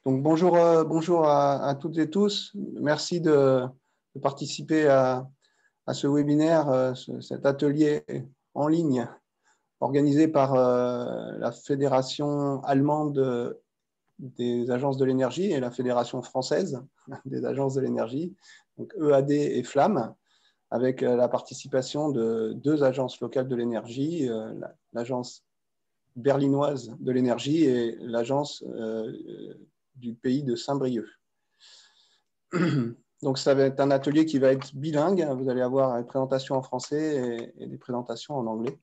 Donc bonjour à toutes et tous. Merci de participer à ce webinaire, cet atelier en ligne organisé par la Fédération allemande des agences de l'énergie et la Fédération française des agences de l'énergie, donc EAD et Flamme, avec la participation de deux agences locales de l'énergie, l'agence berlinoise de l'énergie et l'agence du pays de Saint-Brieuc. Donc, ça va être un atelier qui va être bilingue. Vous allez avoir une présentation en français et des présentations en anglais.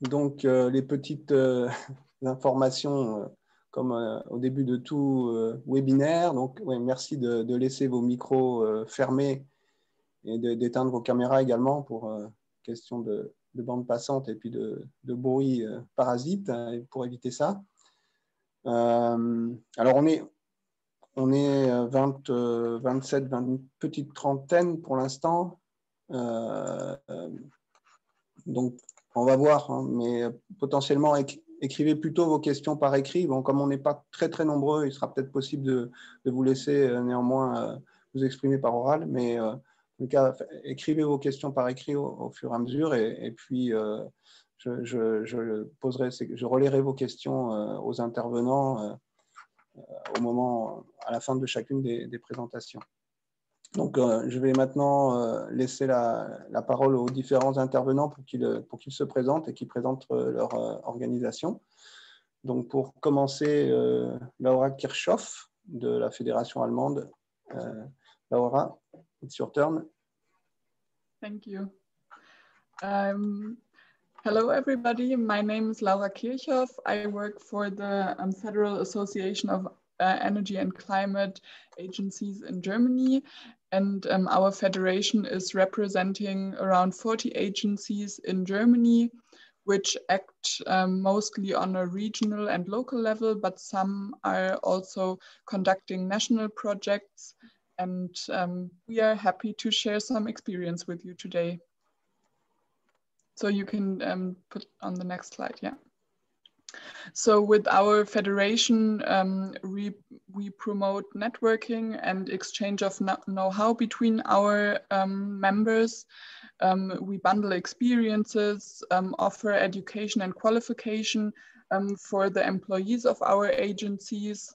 Donc, les petites informations, comme au début de tout webinaire. Donc, ouais, merci de laisser vos micros fermés et d'éteindre vos caméras également pour question de bande passante et puis de bruit parasite, pour éviter ça. Alors, on est 27, 20, une petite trentaine pour l'instant. Donc, on va voir, hein, mais potentiellement, écrivez plutôt vos questions par écrit. Bon, comme on n'est pas très nombreux, il sera peut-être possible de vous laisser néanmoins vous exprimer par oral, mais en tout cas, écrivez vos questions par écrit au fur et à mesure, et puis je relayerai vos questions aux intervenants à la fin de chacune des présentations. Donc, je vais maintenant laisser la parole aux différents intervenants pour qu'ils se présentent et qu'ils présentent leur organisation. Donc, pour commencer, Laura Kirchhoff de la Fédération allemande. Laura, it's your turn. Thank you. Hello, everybody. My name is Laura Kirchhoff. I work for the Federal Association of Energy and Climate Agencies in Germany. And our federation is representing around 40 agencies in Germany, which act mostly on a regional and local level, but some are also conducting national projects. And we are happy to share some experience with you today. So you can put on the next slide, yeah. So with our federation, we promote networking and exchange of know-how between our members. We bundle experiences, offer education and qualification for the employees of our agencies.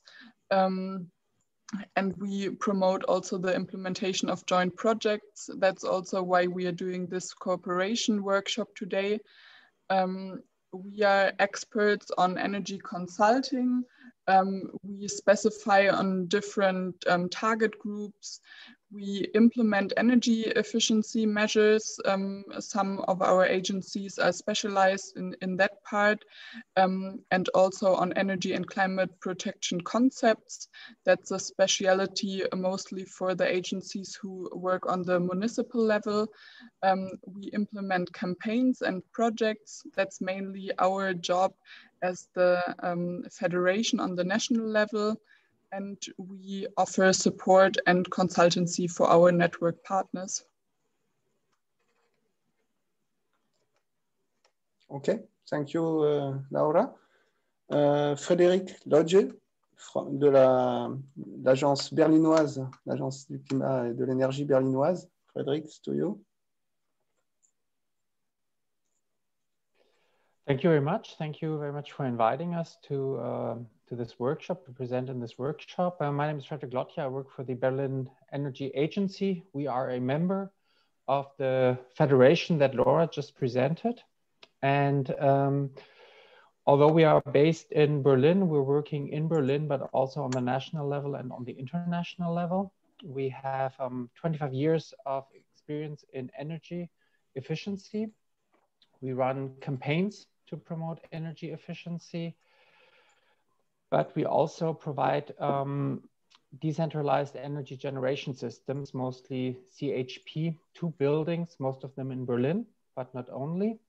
And we promote also the implementation of joint projects. That's also why we are doing this cooperation workshop today. We are experts on energy consulting. We specify on different target groups. We implement energy efficiency measures. Some of our agencies are specialized in that part, and also on energy and climate protection concepts. That's a specialty mostly for the agencies who work on the municipal level. We implement campaigns and projects. That's mainly our job as the federation on the national level. And we offer support and consultancy for our network partners. Okay, thank you, Laura. Frédéric Lodge de l'agence berlinoise, l'agence du climat et de l'énergie berlinoise. Frédéric, it's to you. Thank you very much. Thank you very much for inviting us to this workshop, to present in this workshop. My name is Frederick Lotje. I work for the Berlin Energy Agency. We are a member of the federation that Laura just presented. And although we are based in Berlin, we're working in Berlin, but also on the national level and on the international level. We have 25 years of experience in energy efficiency. We run campaigns to promote energy efficiency, but we also provide decentralized energy generation systems, mostly CHP, 2 buildings, most of them in Berlin, but not only,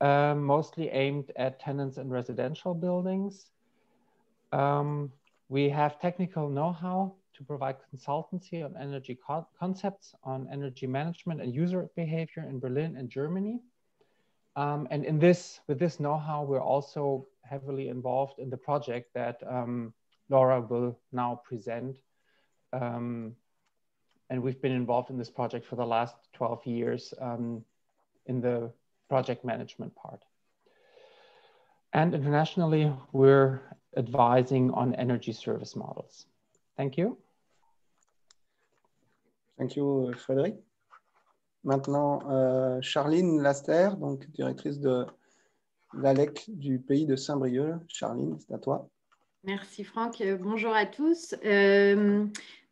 mostly aimed at tenants and residential buildings. We have technical know-how to provide consultancy on energy concepts, on energy management and user behavior in Berlin and Germany. And with this know-how, we're also heavily involved in the project that Laura will now present. And we've been involved in this project for the last 12 years in the project management part. And internationally, we're advising on energy service models. Thank you. Thank you, Frédéric. Maintenant, Charline Laster, donc directrice de l'ALEC du pays de Saint-Brieuc. Charline, c'est à toi. Merci Franck. Bonjour à tous.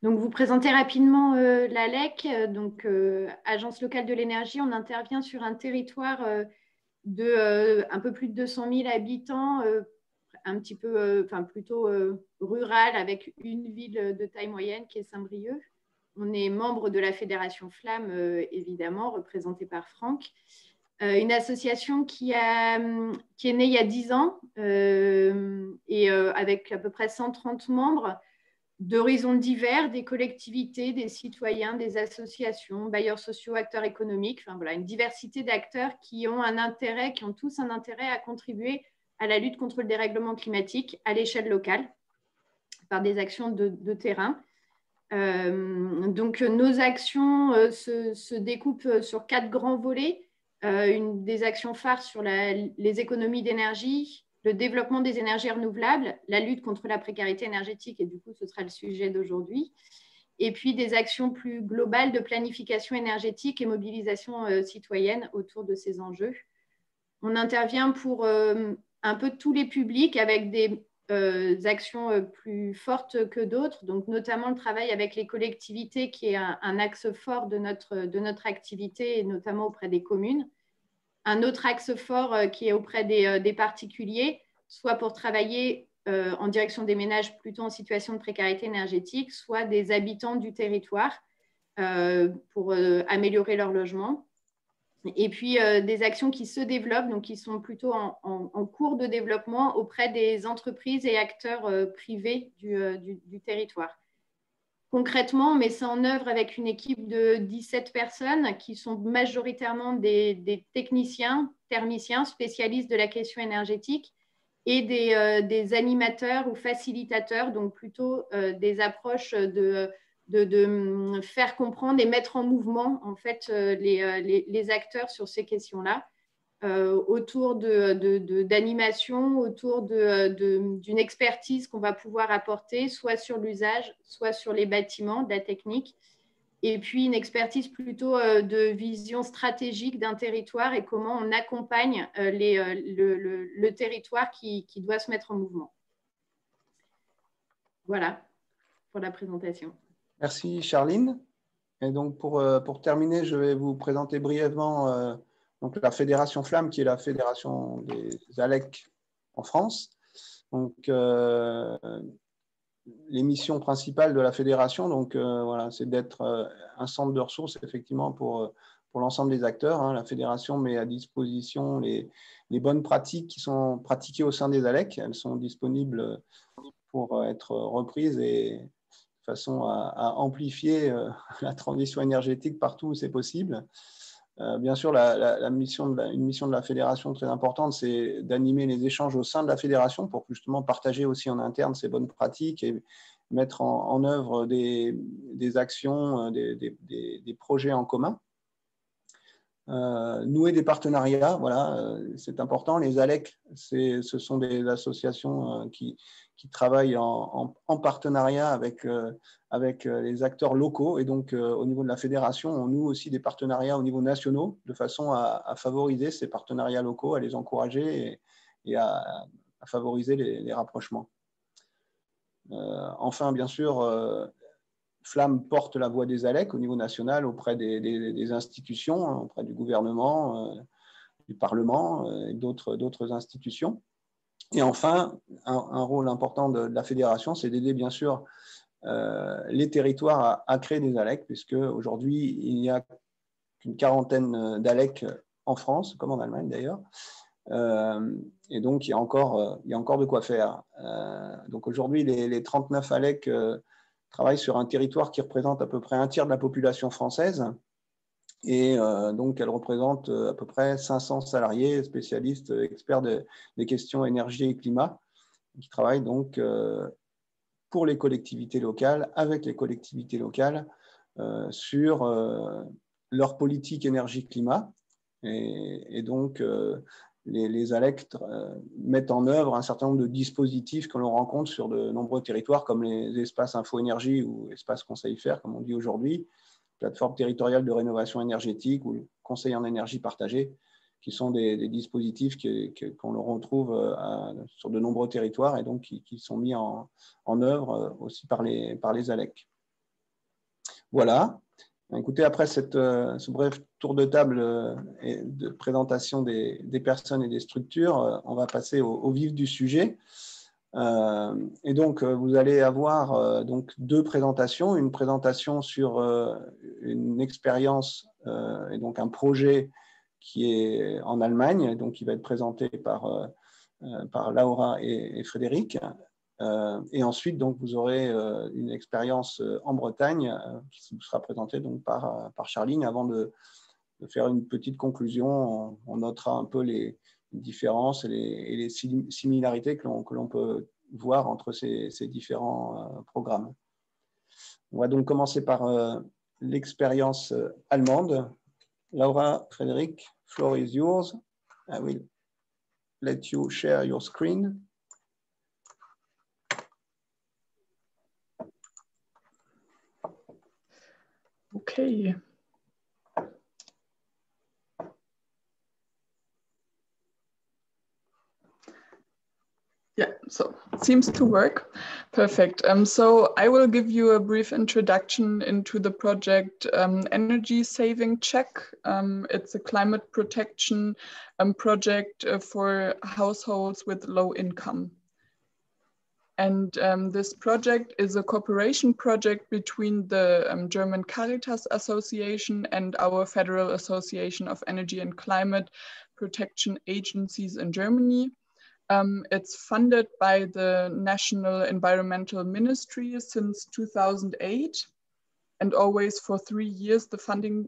Donc, vous présentez rapidement l'ALEC, donc Agence locale de l'énergie. On intervient sur un territoire de un peu plus de 200 000 habitants, un petit peu, plutôt rural, avec une ville de taille moyenne qui est Saint-Brieuc. On est membre de la Fédération Flamme, évidemment, représentée par Franck. Une association qui est née il y a 10 ans et avec à peu près 130 membres d'horizons divers, des collectivités, des citoyens, des associations, bailleurs sociaux, acteurs économiques, enfin voilà, une diversité d'acteurs qui ont tous un intérêt à contribuer à la lutte contre le dérèglement climatique à l'échelle locale par des actions de terrain. Donc nos actions se découpent sur 4 grands volets. Des actions phares sur les économies d'énergie, le développement des énergies renouvelables, la lutte contre la précarité énergétique, et du coup, ce sera le sujet d'aujourd'hui, et puis des actions plus globales de planification énergétique et mobilisation citoyenne autour de ces enjeux. On intervient pour un peu tous les publics avec des actions plus fortes que d'autres, donc notamment le travail avec les collectivités qui est un axe fort de notre activité, et notamment auprès des communes. Un autre axe fort qui est auprès des particuliers, soit pour travailler en direction des ménages plutôt en situation de précarité énergétique, soit des habitants du territoire pour améliorer leur logement. Et puis des actions qui se développent, donc qui sont plutôt en cours de développement auprès des entreprises et acteurs privés du territoire. Concrètement, on met ça en œuvre avec une équipe de 17 personnes qui sont majoritairement des techniciens, thermiciens, spécialistes de la question énergétique, et des animateurs ou facilitateurs, donc plutôt des approches de faire comprendre et mettre en mouvement en fait, les acteurs sur ces questions-là, autour d'animation, autour d'une expertise qu'on va pouvoir apporter, soit sur l'usage, soit sur les bâtiments, de la technique, et puis une expertise plutôt de vision stratégique d'un territoire et comment on accompagne le territoire qui doit se mettre en mouvement. Voilà pour la présentation. Merci Charline. Et donc pour terminer, je vais vous présenter brièvement donc la Fédération Flamme, qui est la fédération des ALEC en France. Donc les missions principales de la fédération, donc voilà, c'est d'être un centre de ressources effectivement pour l'ensemble des acteurs. Hein. La fédération met à disposition les bonnes pratiques qui sont pratiquées au sein des ALEC. Elles sont disponibles pour être reprises et de façon à amplifier la transition énergétique partout où c'est possible. Bien sûr, une mission de la fédération très importante, c'est d'animer les échanges au sein de la fédération pour justement partager aussi en interne ces bonnes pratiques et mettre en œuvre des actions, des projets en commun. Nouer des partenariats, voilà, c'est important. Les ALEC, ce sont des associations qui travaillent en partenariat avec les acteurs locaux, et donc au niveau de la fédération, on noue aussi des partenariats au niveau national de façon à favoriser ces partenariats locaux, à les encourager et à favoriser les rapprochements. Enfin, bien sûr, Flamme porte la voix des ALEC au niveau national auprès des institutions, hein, auprès du gouvernement, du Parlement et d'autres institutions. Et enfin, un rôle important de la fédération, c'est d'aider bien sûr les territoires à créer des ALEC, puisque aujourd'hui, il n'y a qu'une quarantaine d'ALEC en France, comme en Allemagne d'ailleurs. Et donc, il y a encore de quoi faire. Donc aujourd'hui, les 39 ALEC travaillent sur un territoire qui représente à peu près un tiers de la population française. Et donc, elle représente à peu près 500 salariés, spécialistes, experts des questions énergie et climat, qui travaillent donc pour les collectivités locales, avec les collectivités locales, sur leur politique énergie-climat. Et donc, les ALEC mettent en œuvre un certain nombre de dispositifs que l'on rencontre sur de nombreux territoires, comme les espaces info-énergie ou espaces conseil faire, comme on dit aujourd'hui, plateforme territoriale de rénovation énergétique ou le conseil en énergie partagée, qui sont des dispositifs qu'on retrouve sur de nombreux territoires et donc qui sont mis en œuvre aussi par les ALEC. Voilà. Écoutez, après ce bref tour de table et de présentation des personnes et des structures, on va passer au vif du sujet. Et donc, vous allez avoir donc 2 présentations. Une présentation sur une expérience et donc un projet qui est en Allemagne, donc qui va être présenté par Laura et Frédéric. Et ensuite, donc, vous aurez une expérience en Bretagne qui vous sera présentée donc, par Charline. Avant de faire une petite conclusion, on notera un peu les différences et les similarités que l'on peut voir entre ces différents programmes. On va donc commencer par l'expérience allemande. Laura, Frédéric, floor is yours. I will let you share your screen. Okay. Yeah, so it seems to work. Perfect. So I will give you a brief introduction into the project Energy Saving Check. It's a climate protection project for households with low income. And this project is a cooperation project between the German Caritas Association and our Federal Association of Energy and Climate Protection Agencies in Germany. It's funded by the National Environmental Ministry since 2008, and always for 3 years the funding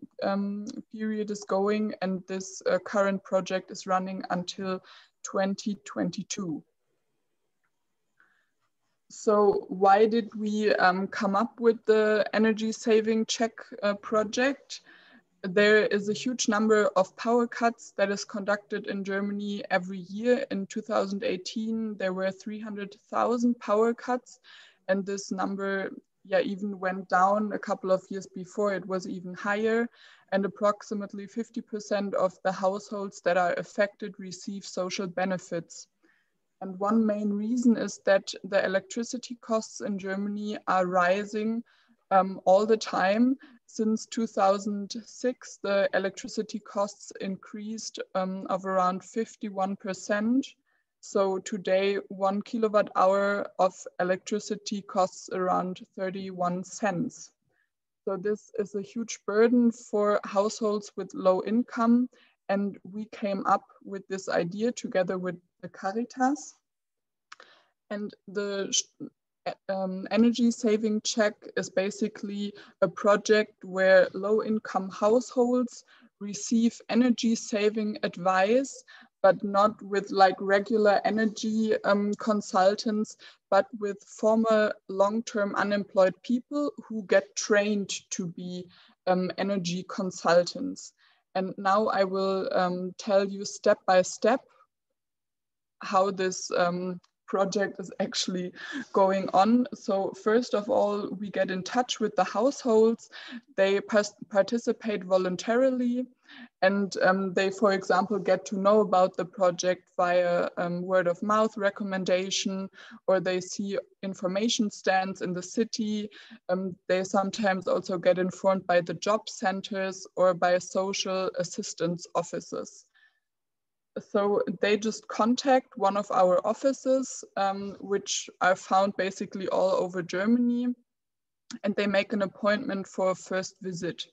period is going, and this current project is running until 2022. So why did we come up with the Energy Saving Check project? There is a huge number of power cuts that is conducted in Germany every year. In 2018, there were 300,000 power cuts, and this number even went down a couple of years before. It was even higher, and approximately 50% of the households that are affected receive social benefits. And one main reason is that the electricity costs in Germany are rising all the time. Since 2006, the electricity costs increased of around 51%. So today, 1 kilowatt hour of electricity costs around 31 cents. So this is a huge burden for households with low income. And we came up with this idea together with the Caritas. And the Energy Saving Check is basically a project where low-income households receive energy saving advice, but not with like regular energy consultants, but with former long-term unemployed people who get trained to be energy consultants. And now I will tell you step by step how this project is actually going on. So first of all, we get in touch with the households. They participate voluntarily, and they, for example, get to know about the project via word of mouth recommendation, or they see information stands in the city. They sometimes also get informed by the job centers or by social assistance offices. So they just contact one of our offices, which are found basically all over Germany, and they make an appointment for a first visit.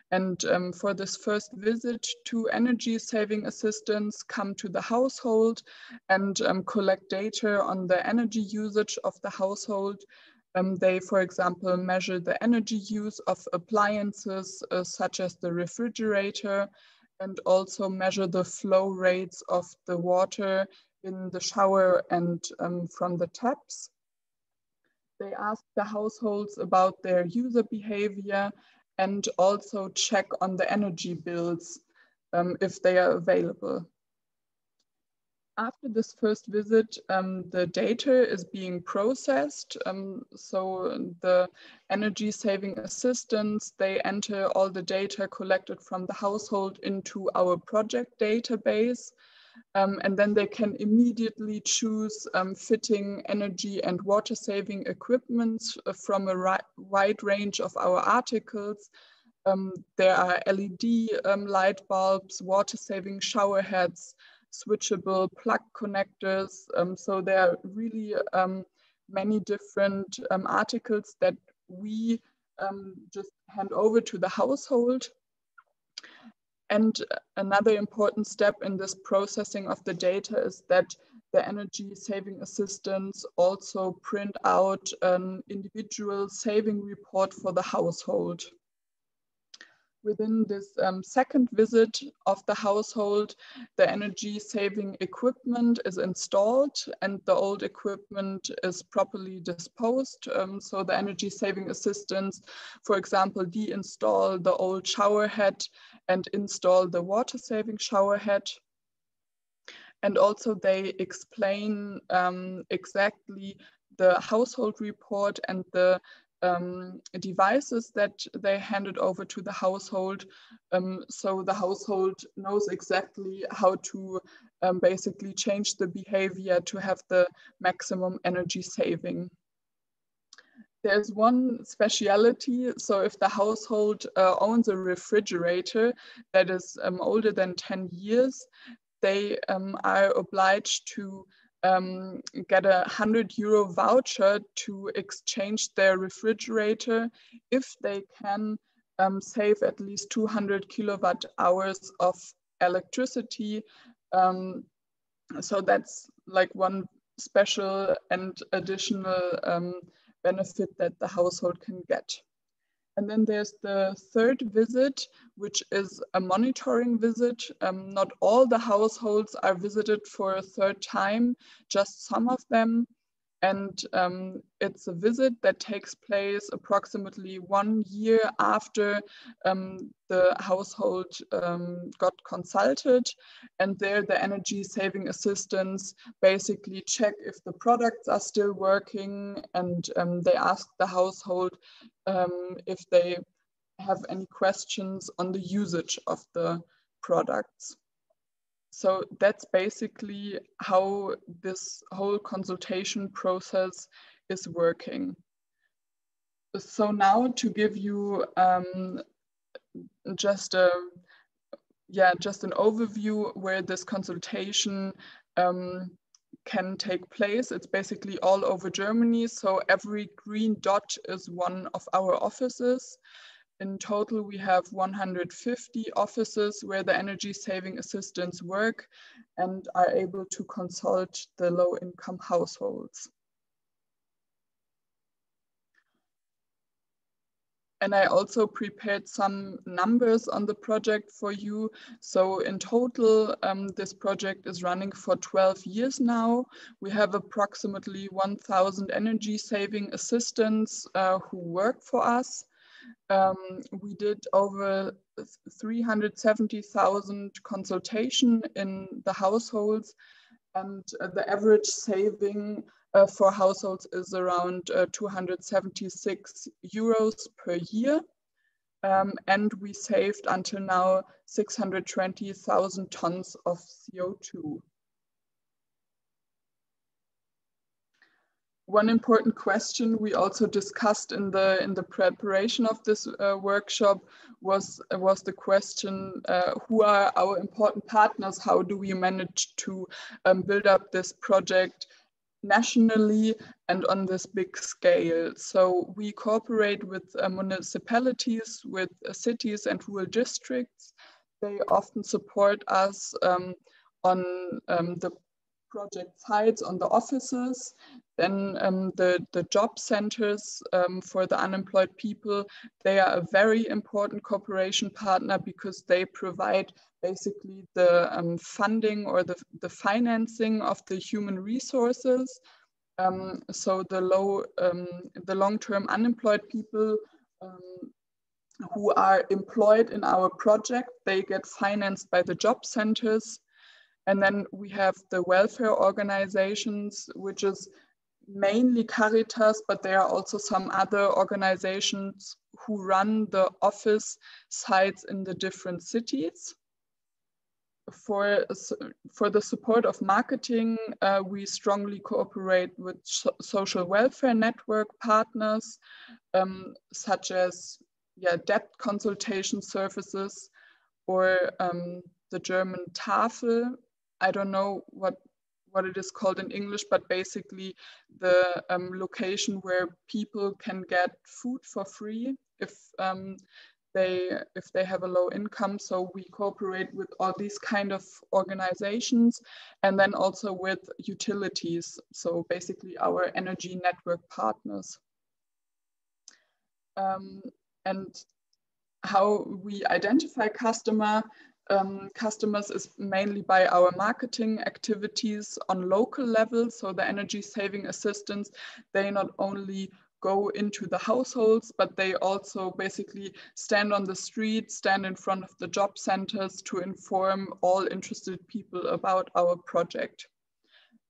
And for this first visit, 2 energy saving assistants come to the household and collect data on the energy usage of the household. They, for example, measure the energy use of appliances such as the refrigerator, and also measure the flow rates of the water in the shower and from the taps. They ask the households about their user behavior and also check on the energy bills if they are available. After this first visit, the data is being processed. So the energy saving assistants, they enter all the data collected from the household into our project database. And then they can immediately choose fitting energy and water saving equipment from a wide range of our articles. There are LED light bulbs, water saving shower heads, switchable plug connectors. So there are really many different articles that we just hand over to the household. And another important step in this processing of the data is that the energy saving assistants also print out an individual saving report for the household. Within this second visit of the household, the energy saving equipment is installed and the old equipment is properly disposed. So the energy saving assistants, for example, deinstall the old shower head and install the water saving shower head. And also they explain exactly the household report and the devices that they handed over to the household. So the household knows exactly how to basically change the behavior to have the maximum energy saving. There's one speciality. So if the household owns a refrigerator that is older than 10 years, they are obliged to get a €100 voucher to exchange their refrigerator if they can save at least 200 kilowatt hours of electricity. So that's like one special and additional benefit that the household can get. And then there's the third visit, which is a monitoring visit. Not all the households are visited for a third time, just some of them. And it's a visit that takes place approximately 1 year after the household got consulted. And there the energy saving assistants basically check if the products are still working, and they ask the household if they have any questions on the usage of the products. So that's basically how this whole consultation process is working. So now to give you just an overview where this consultation can take place. It's basically all over Germany. So every green dot is one of our offices. In total, we have 150 offices where the energy saving assistants work and are able to consult the low-income households. And I also prepared some numbers on the project for you. So in total, this project is running for 12 years now. We have approximately 1,000 energy saving assistants who work for us. We did over 370,000 consultation in the households, and the average saving for households is around 276 euros per year. And we saved until now 620,000 tons of CO2. One important question we also discussed in the preparation of this workshop was the question, who are our important partners? How do we manage to build up this project nationally and on this big scale? So we cooperate with municipalities, with cities and rural districts. They often support us on the project sites, on the offices. Then the job centers for the unemployed people, they are a very important cooperation partner because they provide basically the funding or the financing of the human resources. So the long-term unemployed people who are employed in our project, they get financed by the job centers. And then we have the welfare organizations, which is mainly Caritas, but there are also some other organizations who run the office sites in the different cities. For the support of marketing, we strongly cooperate with social welfare network partners, such as debt consultation services or the German Tafel. I don't know what it is called in English, but basically the location where people can get food for free if they have a low income. So we cooperate with all these kind of organizations, and then also with utilities. So basically our energy network partners. And how we identify customers is mainly by our marketing activities on local level. So the energy saving assistants, they not only go into the households, but they also basically stand on the street, stand in front of the job centers to inform all interested people about our project.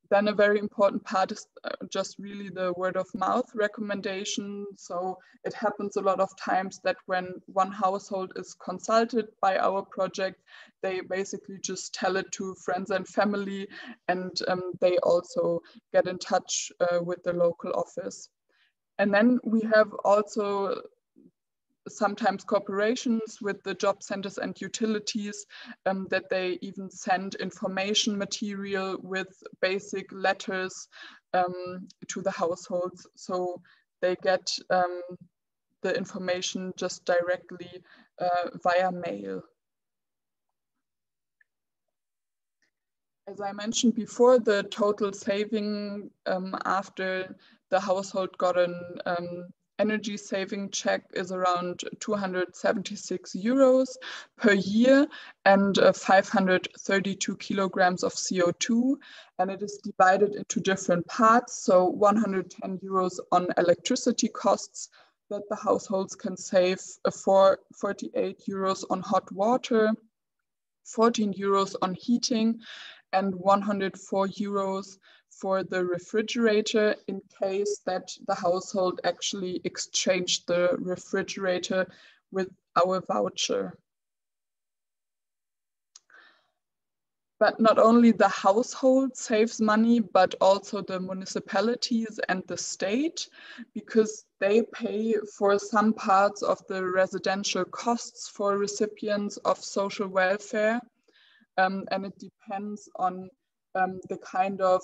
Then a very important part is just really the word of mouth recommendation. So it happens a lot of times that when one household is consulted by our project, they basically just tell it to friends and family, and they also get in touch with the local office. And then we have also sometimes cooperations with the job centers and utilities, that they even send information material with basic letters to the households. So they get the information just directly via mail. As I mentioned before, the total saving after the household got an energy saving check is around 276 euros per year and 532 kilograms of CO2. And it is divided into different parts. So 110 euros on electricity costs that the households can save, 48 euros on hot water, 14 euros on heating, and 104 euros for the refrigerator in case that the household actually exchanged the refrigerator with our voucher. But not only the household saves money, but also the municipalities and the state, because they pay for some parts of the residential costs for recipients of social welfare. And it depends on the kind of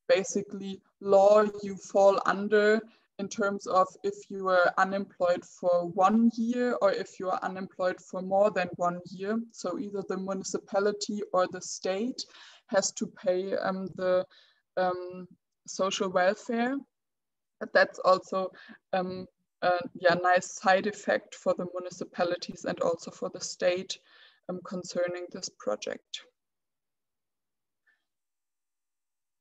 basically law you fall under in terms of if you are unemployed for 1 year or if you are unemployed for more than 1 year. So either the municipality or the state has to pay the social welfare. But that's also a nice side effect for the municipalities and also for the state concerning this project.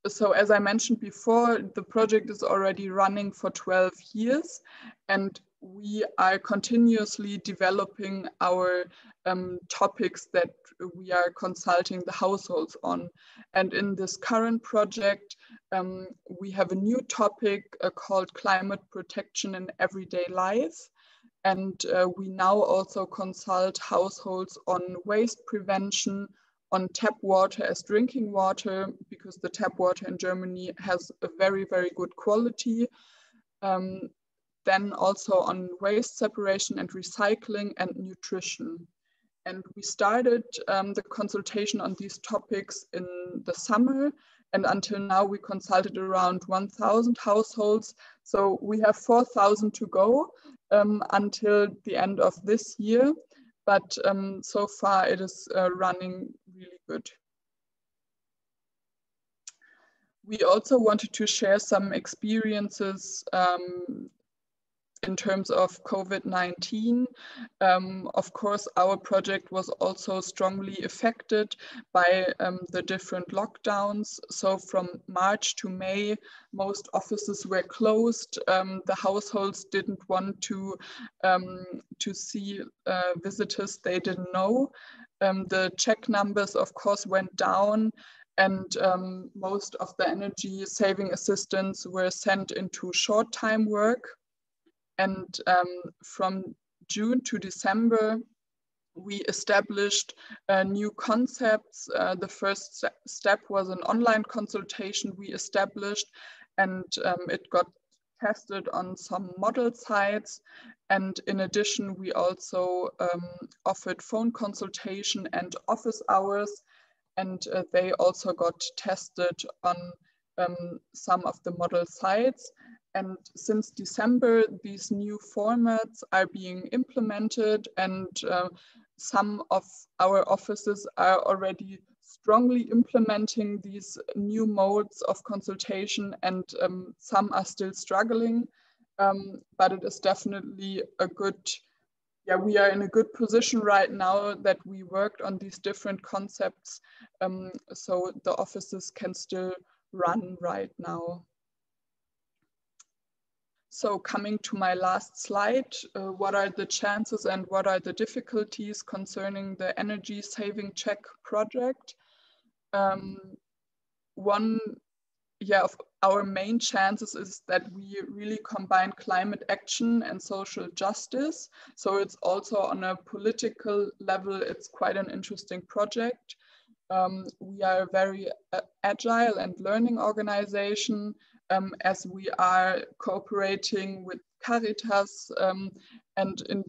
So as I mentioned before, the project is already running for 12 years, and we are continuously developing our topics that we are consulting the households on. And in this current project, we have a new topic called climate protection in everyday life. And we now also consult households on waste prevention, on tap water as drinking water, because the tap water in Germany has a very, very good quality. Then also on waste separation and recycling and nutrition. And we started the consultation on these topics in the summer, and until now we consulted around 1,000 households. So we have 4,000 to go until the end of this year. But so far it is running really good. We also wanted to share some experiences in terms of COVID-19. Of course, our project was also strongly affected by the different lockdowns. So from March to May, most offices were closed. The households didn't want to see visitors they didn't know. The check numbers, of course, went down, and most of the energy saving assistants were sent into short-time work. And from June to December, we established new concepts. The first step was an online consultation we established, and it got tested on some model sites. And in addition, we also offered phone consultation and office hours, and they also got tested on some of the model sites. And since December, these new formats are being implemented, and some of our offices are already strongly implementing these new modes of consultation, and some are still struggling. But it is definitely a good, we are in a good position right now that we worked on these different concepts, so the offices can still run right now. So coming to my last slide, what are the chances and what are the difficulties concerning the energy saving check project? One of our main chances is that we really combine climate action and social justice. So it's also on a political level, it's quite an interesting project. We are a very agile and learning organization, as we are cooperating with Caritas and in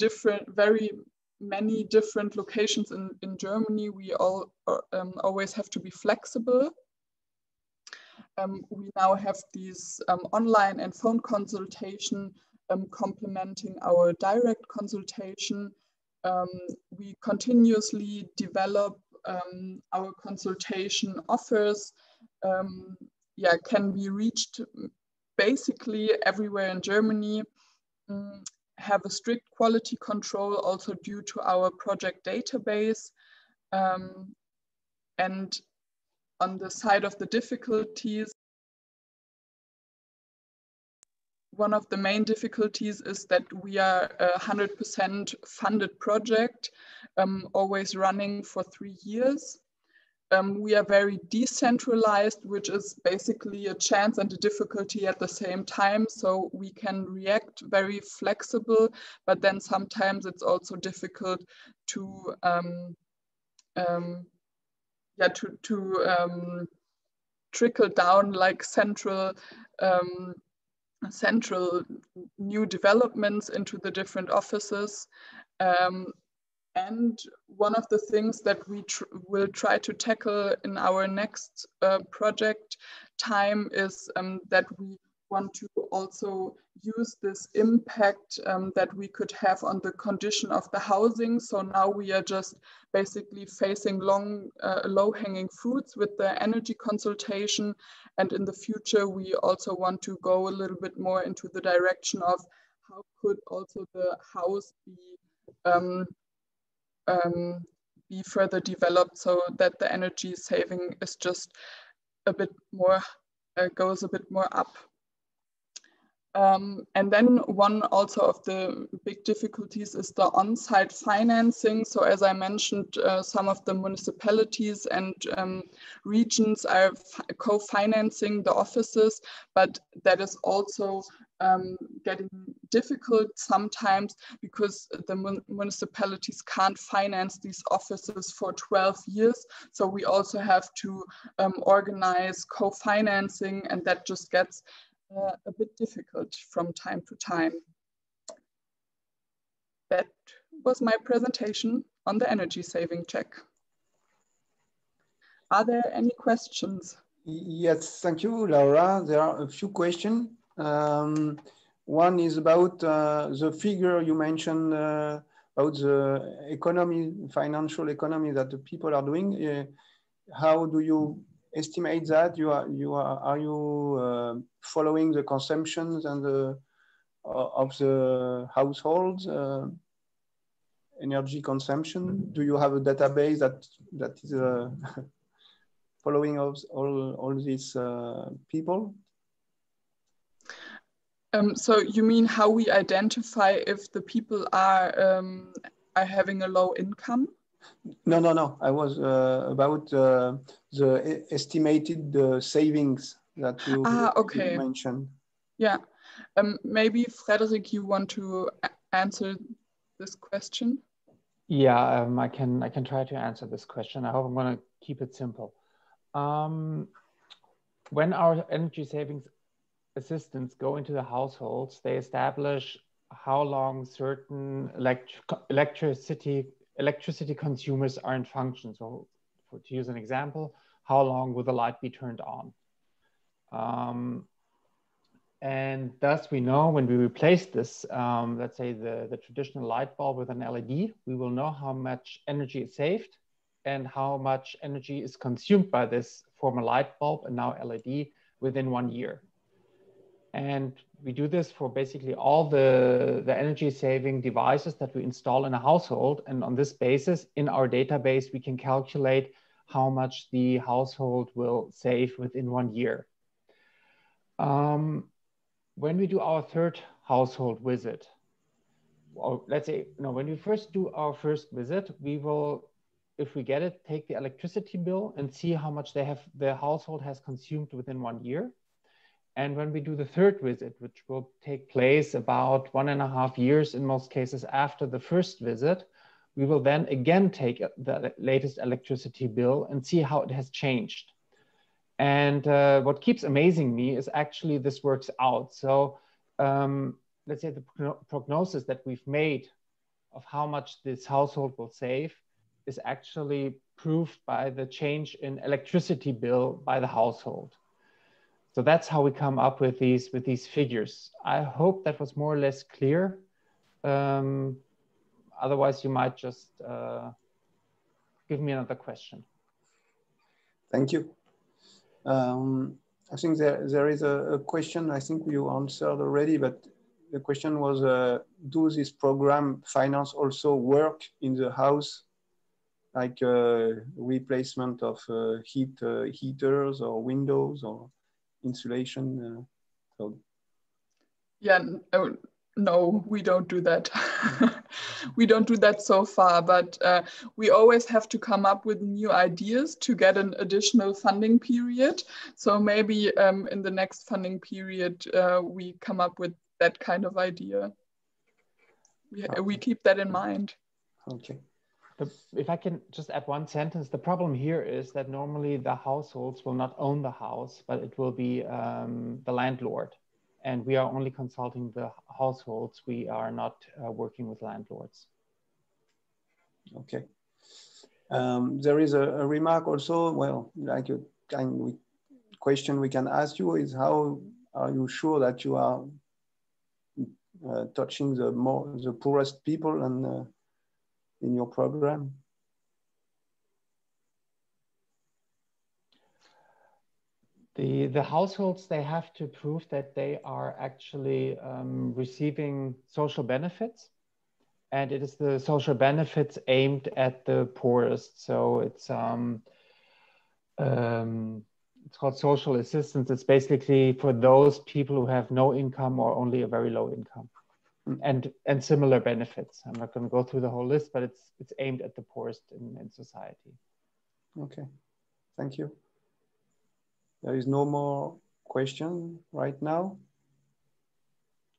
very many different locations in Germany. We always have to be flexible. We now have these online and phone consultation complementing our direct consultation. We continuously develop our consultation offers, can be reached basically everywhere in Germany, have a strict quality control also due to our project database. And on the side of the difficulties, one of the main difficulties is that we are a 100% funded project, always running for 3 years. We are very decentralized, which is basically a chance and a difficulty at the same time. So we can react very flexible, but then sometimes it's also difficult to trickle down like central new developments into the different offices. And one of the things that we will try to tackle in our next project time is that we want to also use this impact that we could have on the condition of the housing. So now we are just basically facing low-hanging fruits with the energy consultation. And in the future, we also want to go a little bit more into the direction of how could also the house be further developed so that the energy saving is just a bit more, goes a bit more up. And then one also of the big difficulties is the on-site financing. So as I mentioned, some of the municipalities and regions are co-financing the offices, but that is also getting difficult sometimes because the municipalities can't finance these offices for 12 years. So we also have to organize co-financing, and that just gets a bit difficult from time to time. That was my presentation on the energy saving check. Are there any questions? Yes, thank you, Laura. There are a few questions. One is about the figure you mentioned about the economy, financial economy that the people are doing. How do you estimate that? Are you following the consumptions and of the households? Energy consumption? Do you have a database that is following all these people? So you mean how we identify if the people are having a low income? No. I was about the estimated savings that you mentioned. Yeah. Maybe Frederick, you want to answer this question? Yeah, I can try to answer this question. I hope I'm going to keep it simple. When our energy savings assistants go into the households, they establish how long certain electricity consumers are in function. So to use an example, how long will the light be turned on? And thus we know when we replace this, let's say the traditional light bulb with an LED, we will know how much energy is saved and how much energy is consumed by this former light bulb and now LED within 1 year. And we do this for basically all the energy saving devices that we install in a household. And on this basis, in our database, we can calculate how much the household will save within 1 year. When we do our third household visit, or let's say, when we first do our first visit, we will, if we get it, take the electricity bill and see how much the household has consumed within 1 year. And when we do the third visit, which will take place about 1.5 years in most cases after the first visit, we will then again take the latest electricity bill and see how it has changed. And what keeps amazing me is actually this works out. So let's say the prognosis that we've made of how much this household will save is actually proved by the change in electricity bill by the household. So that's how we come up with these figures. I hope that was more or less clear. Otherwise, you might just give me another question. Thank you. I think there is a question I think you answered already, but the question was, do this program finance also work in the house, like replacement of heaters or windows or insulation? Yeah, no, we don't do that. We don't do that so far, but we always have to come up with new ideas to get an additional funding period. So maybe in the next funding period, we come up with that kind of idea. We keep that in mind. Okay. If I can just add one sentence, the problem here is that normally the households will not own the house, but it will be the landlord. And we are only consulting the households. We are not working with landlords. Okay. There is a remark also, well, like a kind of question we can ask you is, how are you sure that you are touching the poorest people and in your program? The households, they have to prove that they are actually receiving social benefits, and it is the social benefits aimed at the poorest. So it's called social assistance. It's basically for those people who have no income or only a very low income, and similar benefits. I'm not going to go through the whole list, but it's aimed at the poorest in society. Okay, thank you. There is no more question right now.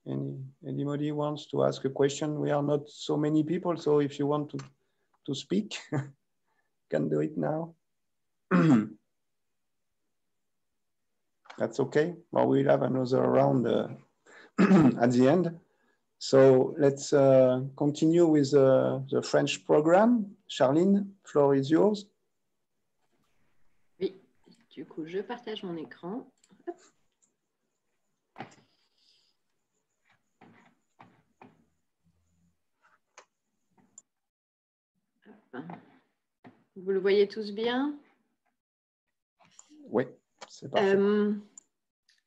Anybody wants to ask a question? We are not so many people, so if you want to speak, you can do it now. That's okay. Well, we'll have another round at the end. So let's continue with the French program. Charline, floor is yours. Oui, du coup, je partage mon écran. Vous le voyez tous bien? C'est parfait.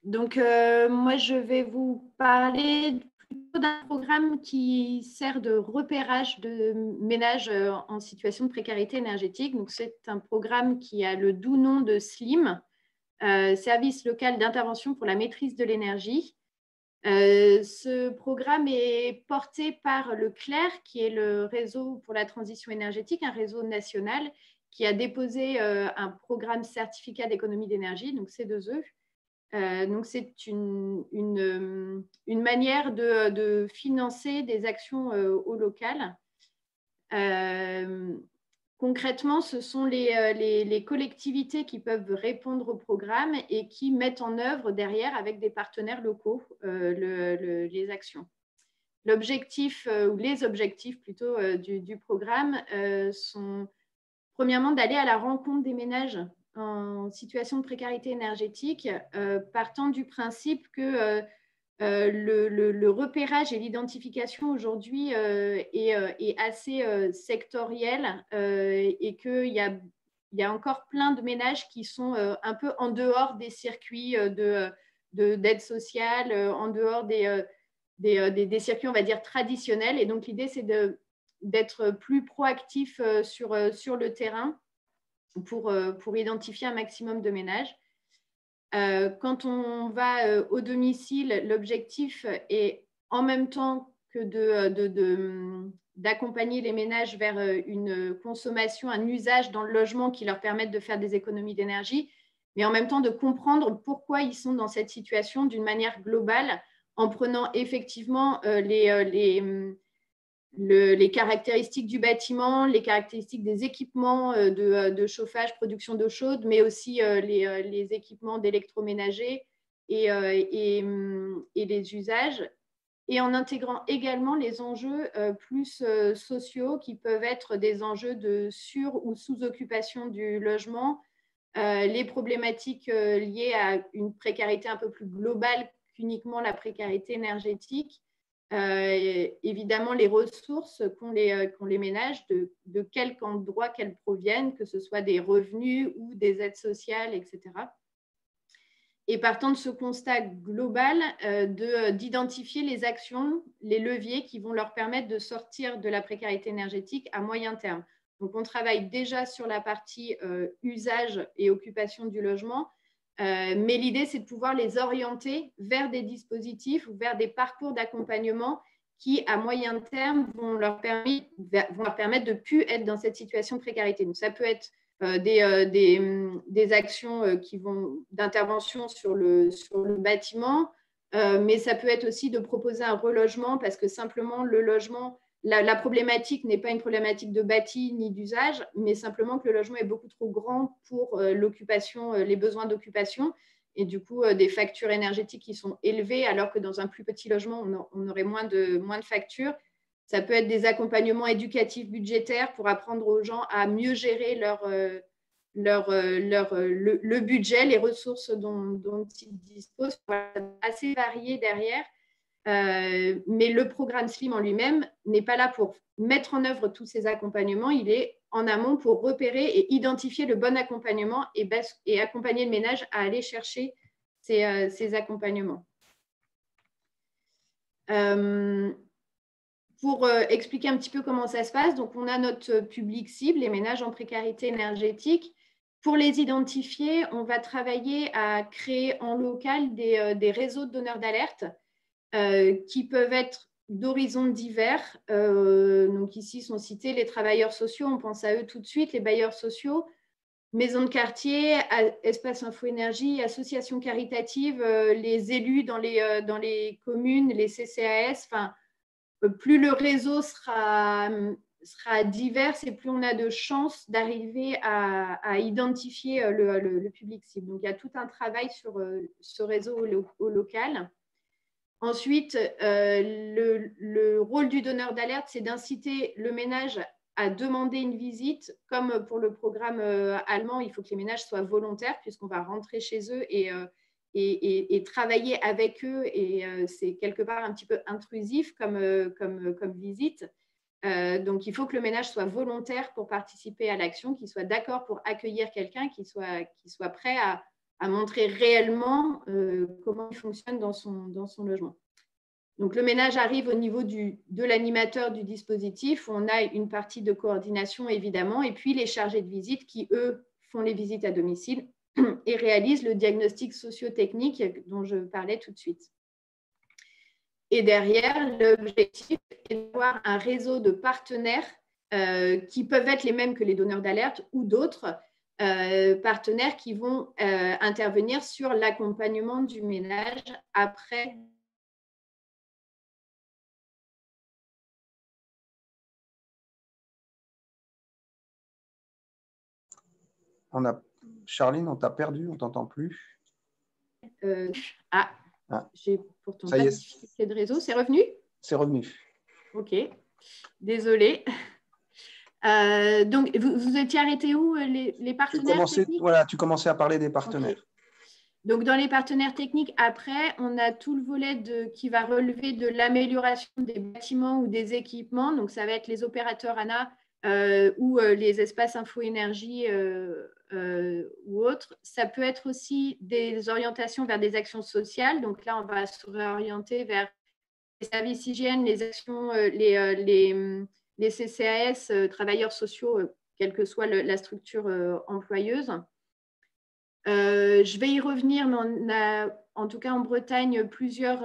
Donc, moi, je vais vous parler plutôt d'un programme qui sert de repérage de ménages en situation de précarité énergétique. Donc, c'est un programme qui a le doux nom de SLIM, Service local d'intervention pour la maîtrise de l'énergie. Ce programme est porté par le CLER, qui est le réseau pour la transition énergétique, un réseau national qui a déposé un programme certificat d'économie d'énergie, donc C2E. Donc, c'est une manière de financer des actions au local. Concrètement, ce sont les collectivités qui peuvent répondre au programme et qui mettent en œuvre derrière, avec des partenaires locaux, les actions. L'objectif, ou les objectifs plutôt, du programme sont premièrement d'aller à la rencontre des ménages en situation de précarité énergétique, partant du principe que le repérage et l'identification aujourd'hui est assez sectoriel et qu'il y a encore plein de ménages qui sont un peu en dehors des circuits d'aide sociale, en dehors des circuits, on va dire, traditionnels. Et donc, l'idée, c'est d'être plus proactif sur le terrain pour identifier un maximum de ménages. Quand on va au domicile, l'objectif est en même temps que d'accompagner les ménages vers une consommation, un usage dans le logement qui leur permette de faire des économies d'énergie, mais en même temps de comprendre pourquoi ils sont dans cette situation d'une manière globale, en prenant effectivement les caractéristiques du bâtiment, les caractéristiques des équipements de chauffage, production d'eau chaude, mais aussi les équipements d'électroménager et les usages, et en intégrant également les enjeux plus sociaux qui peuvent être des enjeux de sur- ou sous-occupation du logement, les problématiques liées à une précarité un peu plus globale qu'uniquement la précarité énergétique. Évidemment, les ressources qu'ont les ménages, de quel endroit qu'elles proviennent, que ce soit des revenus ou des aides sociales, etc. Et partant de ce constat global, d'identifier les actions, les leviers qui vont leur permettre de sortir de la précarité énergétique à moyen terme. Donc, on travaille déjà sur la partie usage et occupation du logement, mais l'idée, c'est de pouvoir les orienter vers des dispositifs ou vers des parcours d'accompagnement qui, à moyen terme, vont leur permettre de ne plus être dans cette situation de précarité. Donc, ça peut être des actions d'intervention sur le bâtiment, mais ça peut être aussi de proposer un relogement, parce que simplement le logement, la problématique n'est pas une problématique de bâti ni d'usage, mais simplement que le logement est beaucoup trop grand pour l'occupation, les besoins d'occupation, et du coup des factures énergétiques qui sont élevées, alors que dans un plus petit logement, on aurait moins de factures. Ça peut être des accompagnements éducatifs budgétaires pour apprendre aux gens à mieux gérer le budget, les ressources dont ils disposent, assez varié derrière. Mais le programme SLIM en lui-même n'est pas là pour mettre en œuvre tous ces accompagnements. Il est en amont pour repérer et identifier le bon accompagnement et accompagner le ménage à aller chercher ces accompagnements. Pour expliquer un petit peu comment ça se passe, donc on a notre public cible, les ménages en précarité énergétique. Pour les identifier, on va travailler à créer en local des réseaux de donneurs d'alerte qui peuvent être d'horizons divers. Donc ici sont cités les travailleurs sociaux, on pense à eux tout de suite, les bailleurs sociaux, maisons de quartier, espace info énergie, associations caritatives, les élus dans les communes, les CCAS, enfin, plus le réseau sera divers et plus on a de chances d'arriver à identifier le public cible. Donc, il y a tout un travail sur ce réseau au local. Ensuite, le rôle du donneur d'alerte, c'est d'inciter le ménage à demander une visite. Comme pour le programme allemand, il faut que les ménages soient volontaires, puisqu'on va rentrer chez eux et travailler avec eux, et c'est quelque part un petit peu intrusif comme visite. Donc, il faut que le ménage soit volontaire pour participer à l'action, qu'il soit d'accord pour accueillir quelqu'un, qu'il soit prêt montrer réellement comment il fonctionne dans son logement. Donc, le ménage arrive au niveau de l'animateur du dispositif. On a une partie de coordination, évidemment, et puis les chargés de visite qui, eux, font les visites à domicile et réalisent le diagnostic socio-technique dont je parlais tout de suite. Et derrière, l'objectif est d'avoir un réseau de partenaires qui peuvent être les mêmes que les donneurs d'alerte ou d'autres partenaires qui vont intervenir sur l'accompagnement du ménage après. Charline, on t'a perdu, on ne t'entend plus. J'ai pourtant pas de difficulté de réseau. C'est revenu? C'est revenu. Ok, désolée. Donc, vous étiez arrêté où, les partenaires techniques? Voilà, tu commençais à parler des partenaires. Okay. Donc, dans les partenaires techniques, après, on a tout le volet qui va relever de l'amélioration des bâtiments ou des équipements. Donc, ça va être les opérateurs ANA ou les espaces info-énergie ou autres. Ça peut être aussi des orientations vers des actions sociales. Donc là, on va se réorienter vers les services hygiène, les actions, les CCAS, travailleurs sociaux, quelle que soit la structure employeuse. Je vais y revenir, mais on a en tout cas en Bretagne plusieurs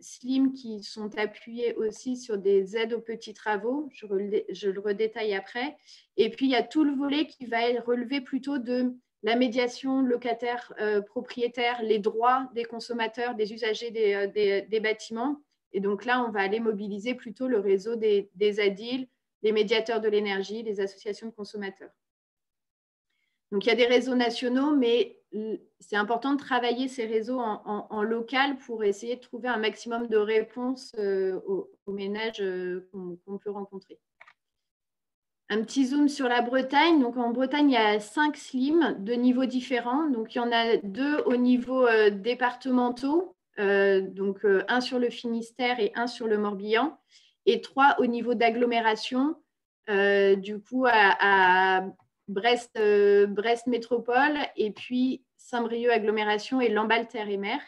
SLIM qui sont appuyés aussi sur des aides aux petits travaux. Je le redétaille après. Et puis, il y a tout le volet qui va être relevé plutôt de la médiation locataire-propriétaire, les droits des consommateurs, des usagers des bâtiments. Et donc là, on va aller mobiliser plutôt le réseau des ADIL, les médiateurs de l'énergie, les associations de consommateurs. Donc, il y a des réseaux nationaux, mais c'est important de travailler ces réseaux en local pour essayer de trouver un maximum de réponses aux ménages qu'on peut rencontrer. Un petit zoom sur la Bretagne. Donc, en Bretagne, il y a 5 SLIM de niveaux différents. Donc, il y en a 2 au niveau départementaux, donc un sur le Finistère et un sur le Morbihan, et 3 au niveau d'agglomération, du coup à Brest Métropole, et puis Saint-Brieuc agglomération et Lamballe terre et mer.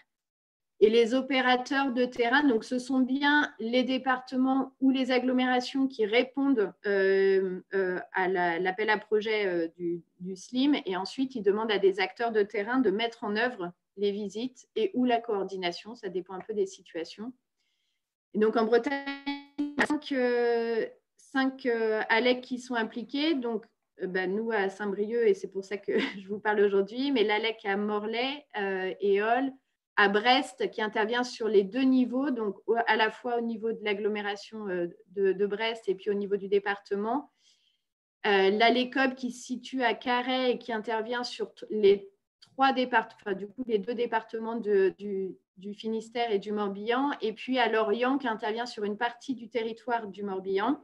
Et les opérateurs de terrain, donc ce sont bien les départements ou les agglomérations qui répondent à l'appel à projet du SLIM, et ensuite ils demandent à des acteurs de terrain de mettre en œuvre les visites et ou la coordination, ça dépend un peu des situations. Et donc en Bretagne, il y a 5 ALEC qui sont impliqués, donc nous à Saint-Brieuc, et c'est pour ça que je vous parle aujourd'hui, mais l'ALEC à Morlaix, Éole, à Brest, qui intervient sur les 2 niveaux, donc à la fois au niveau de l'agglomération de Brest et puis au niveau du département. L'ALECOB qui se situe à Carhaix et qui intervient sur les 3 départements, enfin, du coup les 2 départements du Finistère et du Morbihan, et puis à Lorient qui intervient sur une partie du territoire du Morbihan.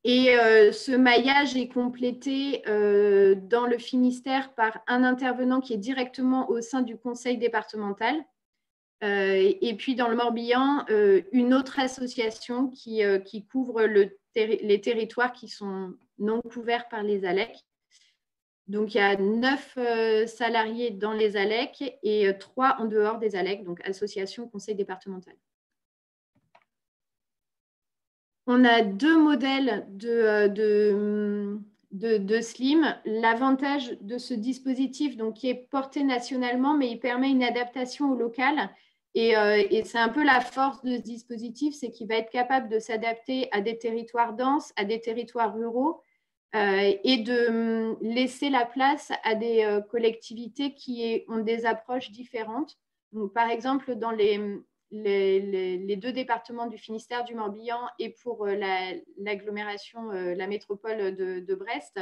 Et ce maillage est complété dans le Finistère par un intervenant qui est directement au sein du conseil départemental. Et puis dans le Morbihan, une autre association qui couvre les territoires qui sont non couverts par les ALEC. Donc il y a 9 salariés dans les ALEC et 3 en dehors des ALEC, donc association conseil départemental. On a 2 modèles de SLIM. L'avantage de ce dispositif, donc, qui est porté nationalement, mais il permet une adaptation au local. Et c'est un peu la force de ce dispositif, c'est qu'il va être capable de s'adapter à des territoires denses, à des territoires ruraux, et de laisser la place à des collectivités qui ont des approches différentes. Donc, par exemple, dans les 2 départements du Finistère, du Morbihan, et pour l'agglomération, la métropole de Brest,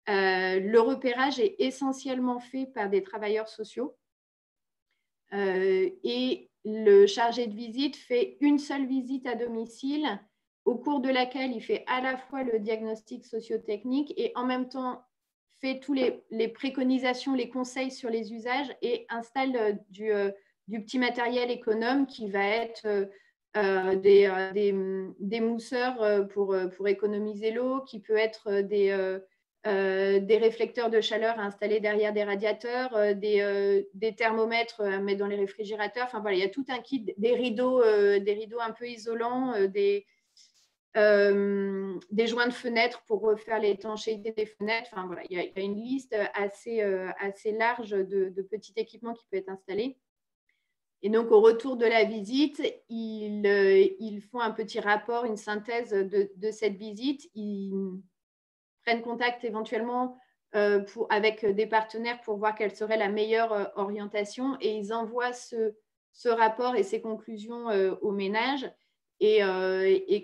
le repérage est essentiellement fait par des travailleurs sociaux. Et le chargé de visite fait une seule visite à domicile, au cours de laquelle il fait à la fois le diagnostic socio-technique et en même temps fait tous les préconisations, les conseils sur les usages, et installe du petit matériel économe qui va être des mousseurs pour économiser l'eau, qui peut être des réflecteurs de chaleur à installer derrière des radiateurs, des thermomètres à mettre dans les réfrigérateurs. Enfin, voilà, il y a tout un kit, des rideaux un peu isolants, des joints de fenêtres pour refaire l'étanchéité des fenêtres. Enfin, voilà, il y a une liste assez large de petits équipements qui peuvent être installés. Et donc, au retour de la visite, ils font un petit rapport, une synthèse de cette visite. Ils prennent contact éventuellement avec des partenaires pour voir quelle serait la meilleure orientation. Et ils envoient ce rapport et ces conclusions au ménage. Et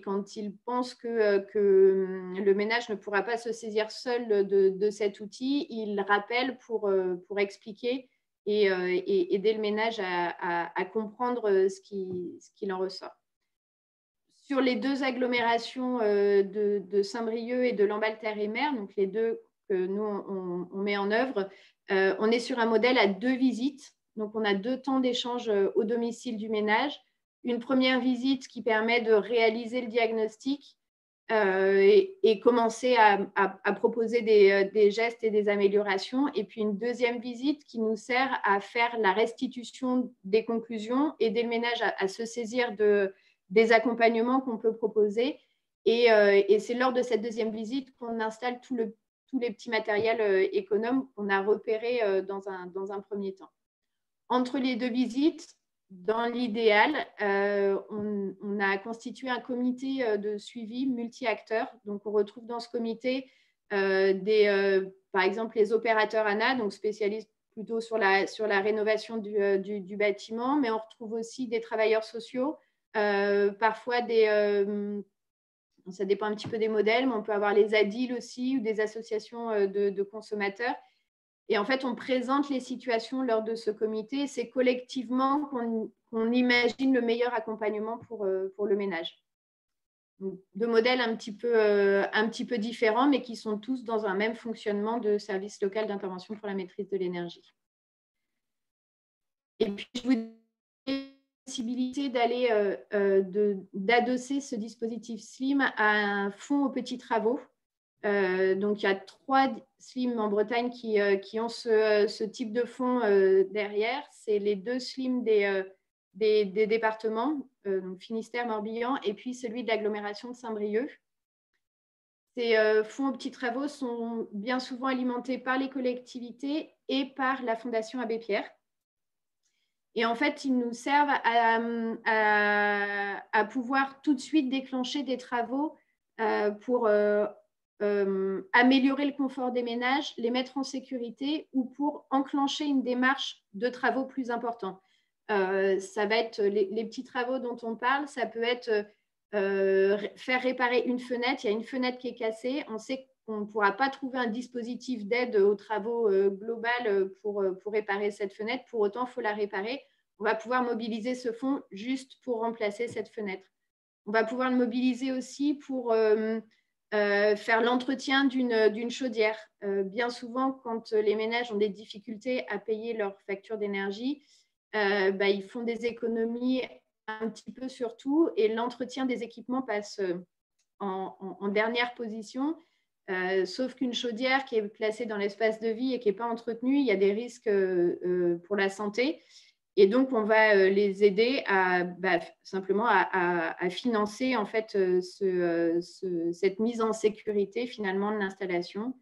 quand ils pensent que le ménage ne pourra pas se saisir seul de cet outil, ils rappellent pour expliquer et aider le ménage à comprendre ce qu'il en ressort. Sur les deux agglomérations de Saint-Brieuc et de Lamballe-Terre-et-Mer, donc les deux que nous, on met en œuvre, on est sur un modèle à 2 visites. Donc, on a 2 temps d'échange au domicile du ménage. Une première visite qui permet de réaliser le diagnostic et commencer à proposer des gestes et des améliorations. Et puis, une deuxième visite qui nous sert à faire la restitution des conclusions, aider le ménage à se saisir des accompagnements qu'on peut proposer. Et c'est lors de cette deuxième visite qu'on installe tous les petits matériels économes qu'on a repérés dans un premier temps. Entre les 2 visites, dans l'idéal, on a constitué un comité de suivi multi-acteurs. Donc, on retrouve dans ce comité par exemple, les opérateurs ANA, donc spécialistes plutôt sur la rénovation du bâtiment, mais on retrouve aussi des travailleurs sociaux, parfois ça dépend un petit peu des modèles, mais on peut avoir les ADIL aussi ou des associations de consommateurs. Et en fait, on présente les situations lors de ce comité. C'est collectivement qu'on imagine le meilleur accompagnement pour le ménage. Donc, 2 modèles un petit peu différents, mais qui sont tous dans un même fonctionnement de service local d'intervention pour la maîtrise de l'énergie. Et puis, je vous dis la possibilité d'adosser ce dispositif SLIM à un fonds aux petits travaux. Donc, il y a 3 SLIM en Bretagne qui ont ce type de fonds derrière. C'est les 2 SLIM des départements, donc Finistère, Morbihan, et puis celui de l'agglomération de Saint-Brieuc. Ces fonds aux petits travaux sont bien souvent alimentés par les collectivités et par la Fondation Abbé Pierre. Et en fait, ils nous servent à pouvoir tout de suite déclencher des travaux pour améliorer le confort des ménages, les mettre en sécurité ou pour enclencher une démarche de travaux plus importants. Ça va être les petits travaux dont on parle, ça peut être faire réparer une fenêtre. Il y a une fenêtre qui est cassée, on sait qu'on ne pourra pas trouver un dispositif d'aide aux travaux global pour réparer cette fenêtre. Pour autant, il faut la réparer. On va pouvoir mobiliser ce fonds juste pour remplacer cette fenêtre. On va pouvoir le mobiliser aussi pour faire l'entretien d'une chaudière. Bien souvent, quand les ménages ont des difficultés à payer leur facture d'énergie, ils font des économies un petit peu sur tout et l'entretien des équipements passe en dernière position. Sauf qu'une chaudière qui est placée dans l'espace de vie et qui n'est pas entretenue, il y a des risques pour la santé. Et donc, on va les aider simplement à financer en fait, cette mise en sécurité finalement de l'installation.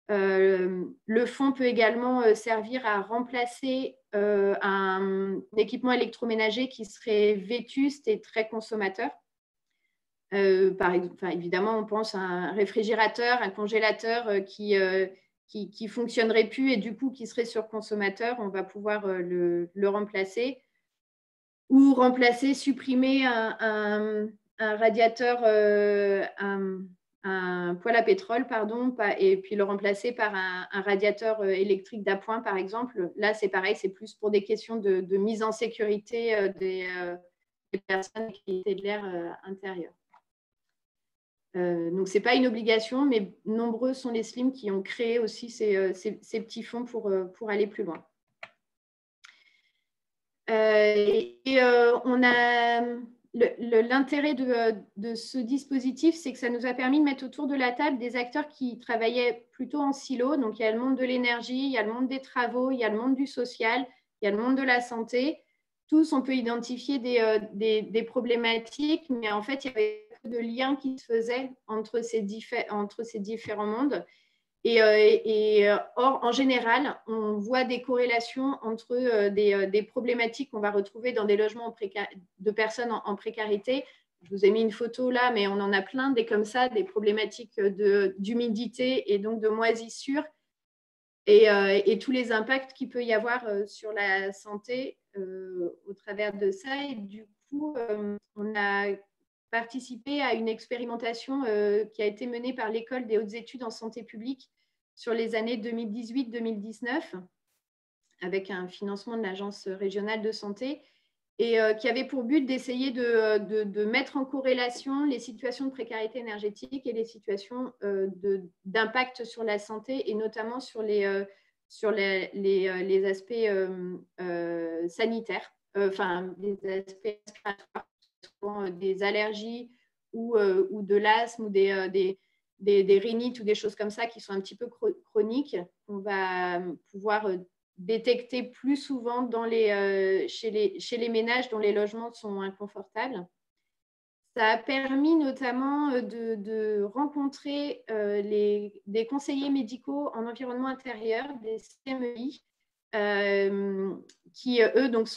Le fonds peut également servir à remplacer un équipement électroménager qui serait vétuste et très consommateur. Par exemple, évidemment, on pense à un réfrigérateur, un congélateur qui fonctionnerait plus et du coup qui serait surconsommateur. On va pouvoir le remplacer ou supprimer un radiateur, un poêle à pétrole, pardon, et puis le remplacer par un radiateur électrique d'appoint, par exemple. Là, c'est pareil, c'est plus pour des questions de mise en sécurité des personnes qui étaient de l'air intérieur. Donc, ce n'est pas une obligation, mais nombreux sont les SLIM qui ont créé aussi ces petits fonds pour aller plus loin. On a l'intérêt de ce dispositif, c'est que ça nous a permis de mettre autour de la table des acteurs qui travaillaient plutôt en silo. Donc, il y a le monde de l'énergie, il y a le monde des travaux, il y a le monde du social, il y a le monde de la santé. Tous, on peut identifier des problématiques, mais en fait, il y avait peu de liens qui se faisaient entre ces différents mondes. Or, en général, on voit des corrélations entre des problématiques qu'on va retrouver dans des logements de personnes en précarité. Je vous ai mis une photo là, mais on en a plein des comme ça, des problématiques d'humidité et donc de moisissure et tous les impacts qu'il peut y avoir sur la santé au travers de ça. Et du coup, on a participé à une expérimentation qui a été menée par l'École des hautes études en santé publique sur les années 2018-2019 avec un financement de l'Agence régionale de santé et qui avait pour but d'essayer de mettre en corrélation les situations de précarité énergétique et les situations d'impact sur la santé et notamment sur les aspects sanitaires, enfin les aspects respiratoires, des allergies ou de l'asthme ou des rhinites ou des choses comme ça qui sont un petit peu chroniques, qu'on va pouvoir détecter plus souvent chez les ménages dont les logements sont inconfortables. Ça a permis notamment de rencontrer des conseillers médicaux en environnement intérieur, des CMEI, qui, eux, donc,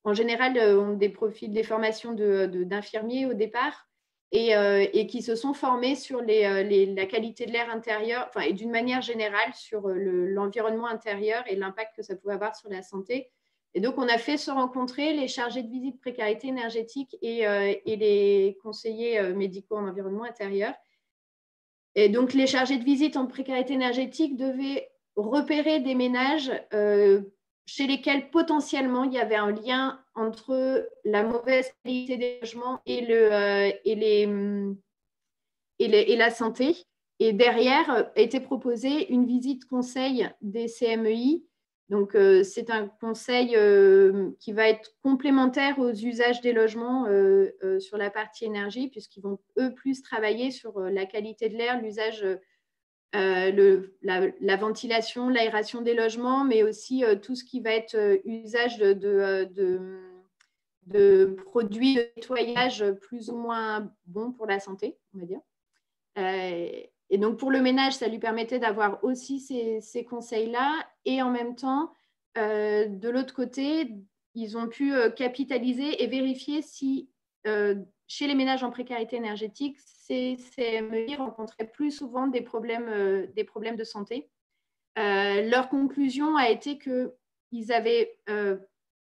en général, ont des profils, des formations d'infirmiers au départ, et qui se sont formés sur la qualité de l'air intérieur, enfin, et d'une manière générale sur l'environnement intérieur et l'impact que ça pouvait avoir sur la santé. Et donc, on a fait se rencontrer les chargés de visite précarité énergétique et les conseillers médicaux en environnement intérieur. Et donc, les chargés de visite en précarité énergétique devaient repérer des ménages chez lesquels potentiellement il y avait un lien entre la mauvaise qualité des logements et la santé. Et derrière était proposée une visite conseil des CMEI. Donc, c'est un conseil qui va être complémentaire aux usages des logements sur la partie énergie, puisqu'ils vont, eux, plus travailler sur la qualité de l'air, l'usage, la ventilation, l'aération des logements, mais aussi tout ce qui va être usage de produits de nettoyage plus ou moins bons pour la santé, on va dire. Et donc, pour le ménage, ça lui permettait d'avoir aussi ces conseils-là. Et en même temps, de l'autre côté, ils ont pu capitaliser et vérifier si, chez les ménages en précarité énergétique, ces CMEI rencontraient plus souvent des problèmes de santé. Leur conclusion a été qu'ils n'avaient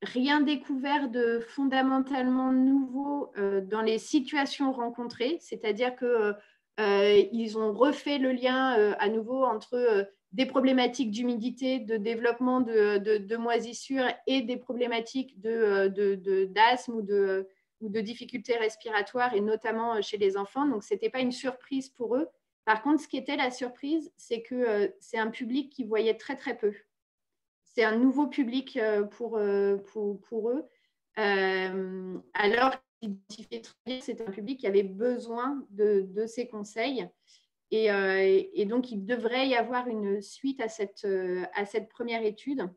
rien découvert de fondamentalement nouveau dans les situations rencontrées, c'est-à-dire que ils ont refait le lien à nouveau entre des problématiques d'humidité, de développement de moisissure et des problématiques d'asthme ou de difficultés respiratoires, et notamment chez les enfants. Donc, ce n'était pas une surprise pour eux. Par contre, ce qui était la surprise, c'est que c'est un public qui voyait très, très peu. C'est un nouveau public pour eux. Alors identifier très bien, c'était un public qui avait besoin de ces conseils. Et donc, il devrait y avoir une suite à cette première étude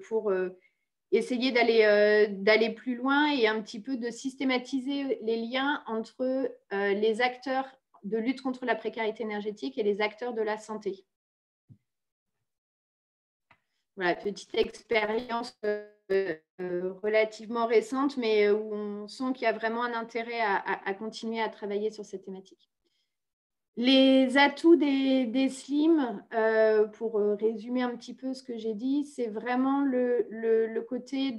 pour essayer d'aller plus loin et un petit peu de systématiser les liens entre les acteurs de lutte contre la précarité énergétique et les acteurs de la santé. Voilà, petite expérience relativement récente, mais où on sent qu'il y a vraiment un intérêt à continuer à travailler sur cette thématique. Les atouts des SLIM, pour résumer un petit peu ce que j'ai dit, c'est vraiment le côté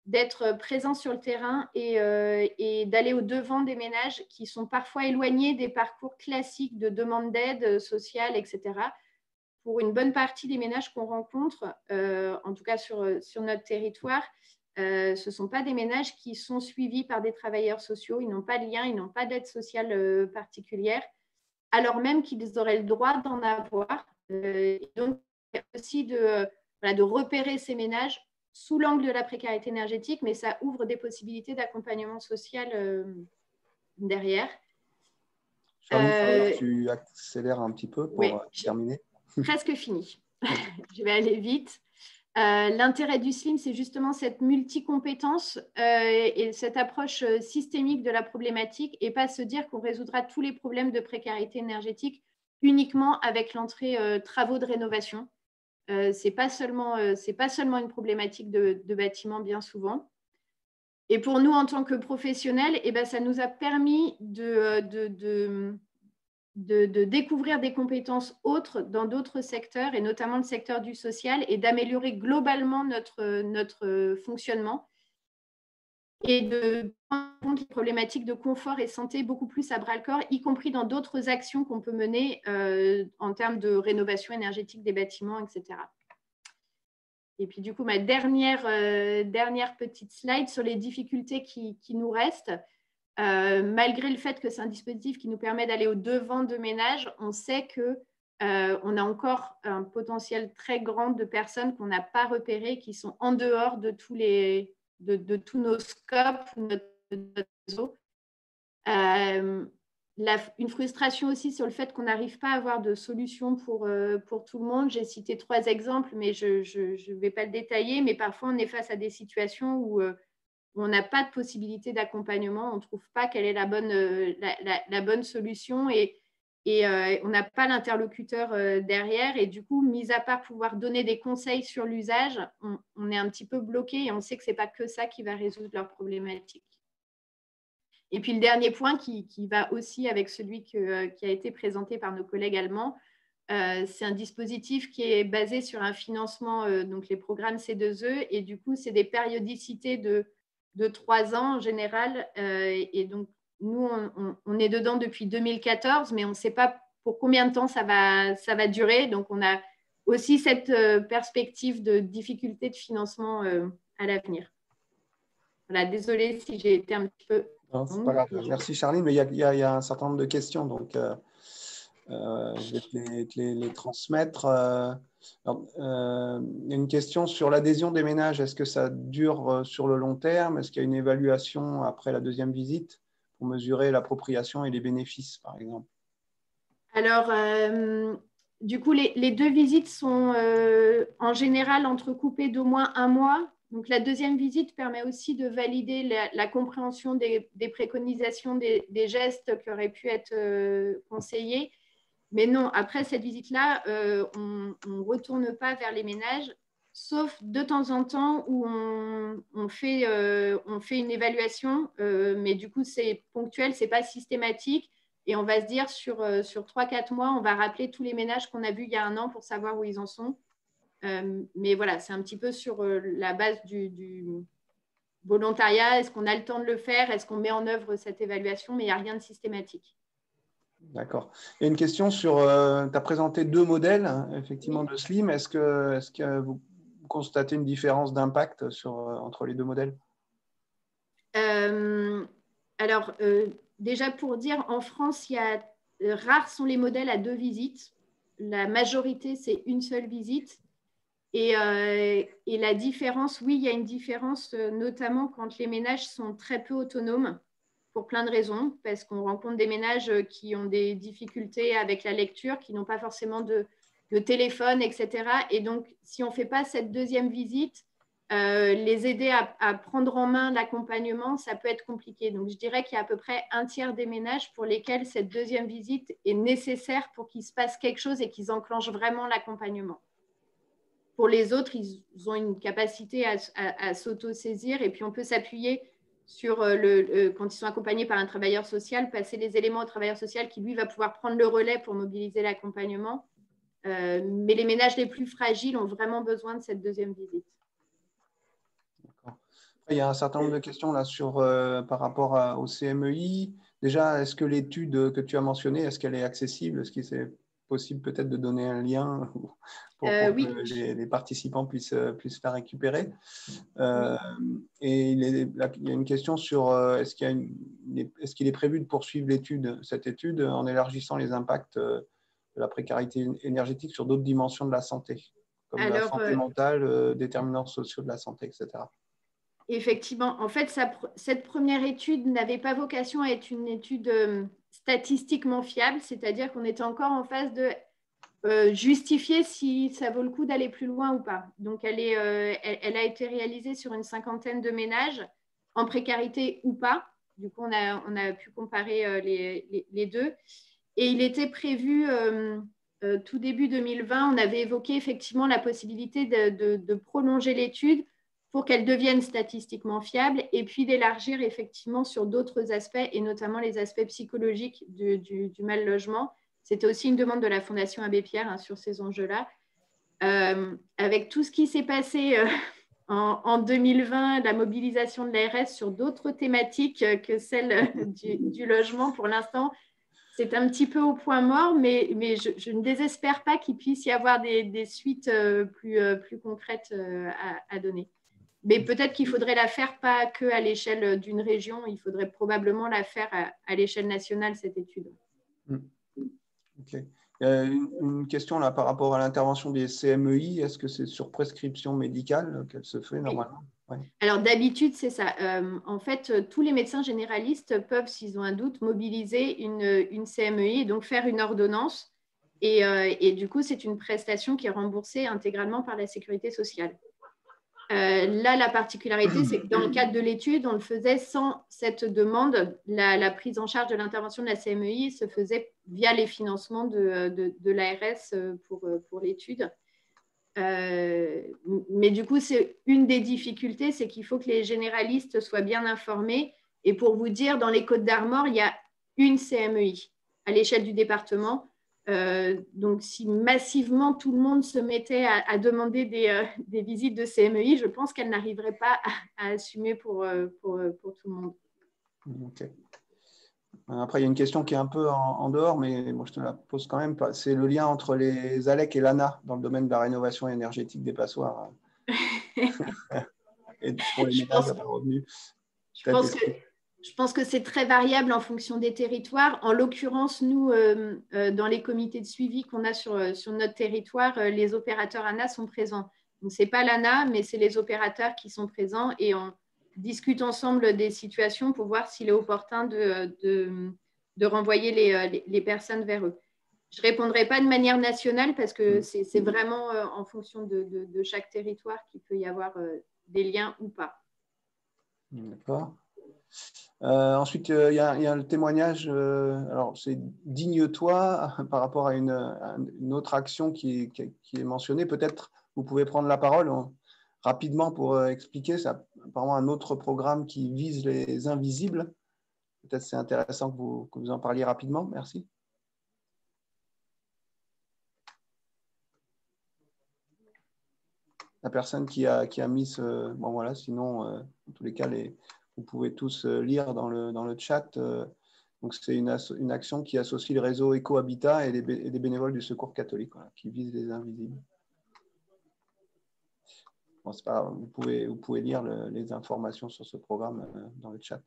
d'être présent sur le terrain et d'aller au-devant des ménages qui sont parfois éloignés des parcours classiques de demande d'aide sociale, etc. Pour une bonne partie des ménages qu'on rencontre, en tout cas sur notre territoire, ce ne sont pas des ménages qui sont suivis par des travailleurs sociaux. Ils n'ont pas de lien, ils n'ont pas d'aide sociale particulière, alors même qu'ils auraient le droit d'en avoir. Et donc, il y a aussi de repérer ces ménages sous l'angle de la précarité énergétique, mais ça ouvre des possibilités d'accompagnement social derrière. Tu accélères un petit peu pour terminer. Presque fini. Je vais aller vite. L'intérêt du SLIM, c'est justement cette multicompétence et cette approche systémique de la problématique et pas se dire qu'on résoudra tous les problèmes de précarité énergétique uniquement avec l'entrée travaux de rénovation. Ce n'est pas seulement une problématique de bâtiment bien souvent. Et pour nous, en tant que professionnels, ça nous a permis de découvrir des compétences autres dans d'autres secteurs, et notamment le secteur du social, et d'améliorer globalement notre fonctionnement et de prendre en compte les problématiques de confort et santé beaucoup plus à bras-le-corps, y compris dans d'autres actions qu'on peut mener en termes de rénovation énergétique des bâtiments, etc. Et puis, du coup, ma dernière petite slide sur les difficultés qui nous restent. Malgré le fait que c'est un dispositif qui nous permet d'aller au-devant de ménages, on sait qu'on a encore un potentiel très grand de personnes qu'on n'a pas repérées, qui sont en dehors de tous nos scopes, notre réseau. Une frustration aussi sur le fait qu'on n'arrive pas à avoir de solution pour tout le monde. J'ai cité 3 exemples, mais je ne vais pas le détailler. Mais parfois, on est face à des situations où on n'a pas de possibilité d'accompagnement, on ne trouve pas quelle est la bonne solution et on n'a pas l'interlocuteur derrière. Et du coup, mis à part pouvoir donner des conseils sur l'usage, on est un petit peu bloqué et on sait que ce n'est pas que ça qui va résoudre leurs problématiques. Et puis, le dernier point qui va aussi avec celui qui a été présenté par nos collègues allemands, c'est un dispositif qui est basé sur un financement, donc les programmes C2E, et du coup, c'est des périodicités de 3 ans en général. Et donc, nous, on est dedans depuis 2014, mais on ne sait pas pour combien de temps ça va durer. Donc, on a aussi cette perspective de difficulté de financement à l'avenir. Voilà, désolée si j'ai été un petit peu… Non, c'est pas grave. Merci Charline, mais il y a un certain nombre de questions, donc je vais te les transmettre. Il y a une question sur l'adhésion des ménages. Est-ce que ça dure sur le long terme? Est-ce qu'il y a une évaluation après la deuxième visite pour mesurer l'appropriation et les bénéfices, par exemple? Alors, du coup, les 2 visites sont en général entrecoupées d'au moins 1 mois. Donc, la deuxième visite permet aussi de valider la compréhension des préconisations, des gestes qui auraient pu être conseillés. Mais non, après cette visite-là, on ne retourne pas vers les ménages, sauf de temps en temps où on fait une évaluation, mais du coup, c'est ponctuel, ce n'est pas systématique. Et on va se dire, sur 3-4 mois, on va rappeler tous les ménages qu'on a vus il y a 1 an pour savoir où ils en sont. Mais voilà, c'est un petit peu sur la base du volontariat. Est-ce qu'on a le temps de le faire? Est-ce qu'on met en œuvre cette évaluation? Mais il n'y a rien de systématique. D'accord. Il y a une question sur… tu as présenté 2 modèles, hein, effectivement, de SLIM. Est-ce que vous constatez une différence d'impact entre les 2 modèles? Alors, déjà pour dire, en France, rares sont les modèles à 2 visites. La majorité, c'est une seule visite. Et la différence, oui, il y a une différence, notamment quand les ménages sont très peu autonomes, pour plein de raisons, parce qu'on rencontre des ménages qui ont des difficultés avec la lecture, qui n'ont pas forcément de téléphone, etc. Et donc, si on ne fait pas cette deuxième visite, les aider à prendre en main l'accompagnement, ça peut être compliqué. Donc, je dirais qu'il y a à peu près 1/3 des ménages pour lesquels cette deuxième visite est nécessaire pour qu'il se passe quelque chose et qu'ils enclenchent vraiment l'accompagnement. Pour les autres, ils ont une capacité à s'auto-saisir et puis on peut s'appuyer sur quand ils sont accompagnés par un travailleur social, passer les éléments au travailleur social qui, lui, va pouvoir prendre le relais pour mobiliser l'accompagnement. Mais les ménages les plus fragiles ont vraiment besoin de cette deuxième visite. D'accord. Il y a un certain nombre de questions là par rapport au CMEI. Déjà, est-ce que l'étude que tu as mentionnée, est-ce qu'elle est accessible? Est-ce que c'est possible peut-être de donner un lien pour oui. que les participants puissent la récupérer? Et il y a une question sur est-ce qu'il est prévu de poursuivre cette étude en élargissant les impacts de la précarité énergétique sur d'autres dimensions de la santé, comme la santé mentale, déterminants sociaux de la santé, etc. Effectivement, en fait, cette première étude n'avait pas vocation à être une étude statistiquement fiable, c'est-à-dire qu'on était encore en phase de justifier si ça vaut le coup d'aller plus loin ou pas. Donc, elle a été réalisée sur une 50aine de ménages, en précarité ou pas. Du coup, on a pu comparer les deux. Et il était prévu, tout début 2020, on avait évoqué effectivement la possibilité de prolonger l'étude pour qu'elle devienne statistiquement fiable et puis d'élargir effectivement sur d'autres aspects et notamment les aspects psychologiques du mal logement. C'était aussi une demande de la Fondation Abbé Pierre sur ces enjeux-là. Avec tout ce qui s'est passé en 2020, la mobilisation de l'ARS sur d'autres thématiques que celle du logement, pour l'instant, c'est un petit peu au point mort, mais je ne désespère pas qu'il puisse y avoir des suites plus concrètes à donner. Mais peut-être qu'il faudrait la faire pas qu'à l'échelle d'une région, il faudrait probablement la faire à l'échelle nationale, cette étude. Ok. Une question là par rapport à l'intervention des CMEI, est-ce que c'est sur prescription médicale qu'elle se fait normalement? Oui. Alors d'habitude, c'est ça. En fait, tous les médecins généralistes peuvent, s'ils ont un doute, mobiliser une CMEI et donc faire une ordonnance. Et du coup, c'est une prestation qui est remboursée intégralement par la sécurité sociale. Là, la particularité, c'est que dans le cadre de l'étude, on le faisait sans cette demande. La prise en charge de l'intervention de la CMEI se faisait via les financements de l'ARS pour l'étude. Mais du coup, c'est une des difficultés, c'est qu'il faut que les généralistes soient bien informés. Et pour vous dire, dans les Côtes-d'Armor, il y a une CMEI à l'échelle du département. Donc, si massivement tout le monde se mettait à demander des visites de CMEI, je pense qu'elle n'arriverait pas à assumer pour tout le monde. Ok. Après, il y a une question qui est un peu en dehors, mais moi, je te la pose quand même. C'est le lien entre les ALEC et l'ANA dans le domaine de la rénovation énergétique des passoires et pour les ménages à bas revenus. Je pense que c'est très variable en fonction des territoires. En l'occurrence, nous, dans les comités de suivi qu'on a sur notre territoire, les opérateurs ANA sont présents. Donc, ce n'est pas l'ANA, mais c'est les opérateurs qui sont présents et on discute ensemble des situations pour voir s'il est opportun de renvoyer les personnes vers eux. Je ne répondrai pas de manière nationale parce que c'est vraiment en fonction de chaque territoire qu'il peut y avoir des liens ou pas. D'accord. Ensuite, il y a le témoignage, alors c'est digne-toi par rapport à une autre action qui est mentionnée. Peut-être vous pouvez prendre la parole rapidement pour expliquer. C'est apparemment un autre programme qui vise les invisibles. Peut-être c'est intéressant que vous en parliez rapidement. Merci. La personne qui a mis ce… Bon voilà, sinon, en tous les cas, vous pouvez tous lire dans le chat. Donc, c'est une action qui associe le réseau Éco-Habitat et des bénévoles du Secours catholique, voilà, qui vise les invisibles. Bon, c'est pas grave, vous pouvez lire les informations sur ce programme dans le chat.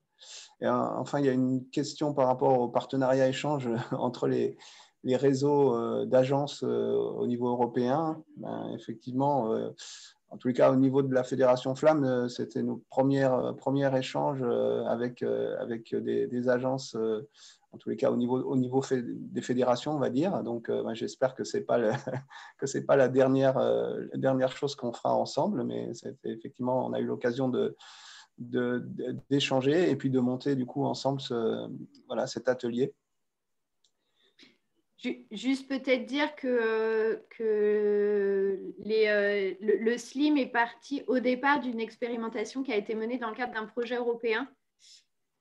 Et enfin, il y a une question par rapport au partenariat échange entre les réseaux d'agences au niveau européen. Effectivement, en tous les cas, au niveau de la Fédération Flamme, c'était nos premiers échanges avec des agences, en tous les cas au niveau des fédérations, on va dire. Donc, j'espère que ce n'est pas, la dernière chose qu'on fera ensemble, mais effectivement, on a eu l'occasion d'échanger et puis de monter du coup ensemble cet atelier. Juste peut-être dire que le SLIM est parti au départ d'une expérimentation qui a été menée dans le cadre d'un projet européen.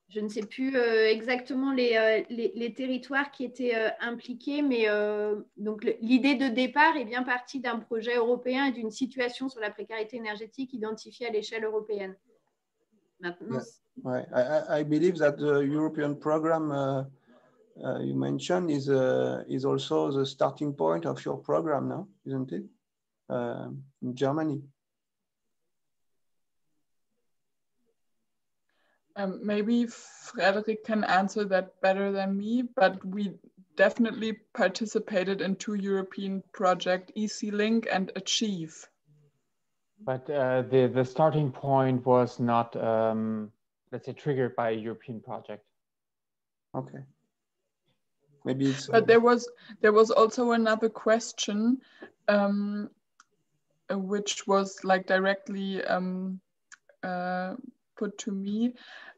Je ne sais plus exactement les territoires qui étaient impliqués, mais donc l'idée de départ est bien partie d'un projet européen et d'une situation sur la précarité énergétique identifiée à l'échelle européenne. Maintenant, yeah. I believe that the European program you mentioned is also the starting point of your program now, isn't it? In Germany. Maybe Frederick can answer that better than me, but we definitely participated in 2 European projects, EC-Link and Achieve. But the starting point was not, let's say, triggered by a European project. Okay. Maybe it's. But there was also another question, which was like directly put to me.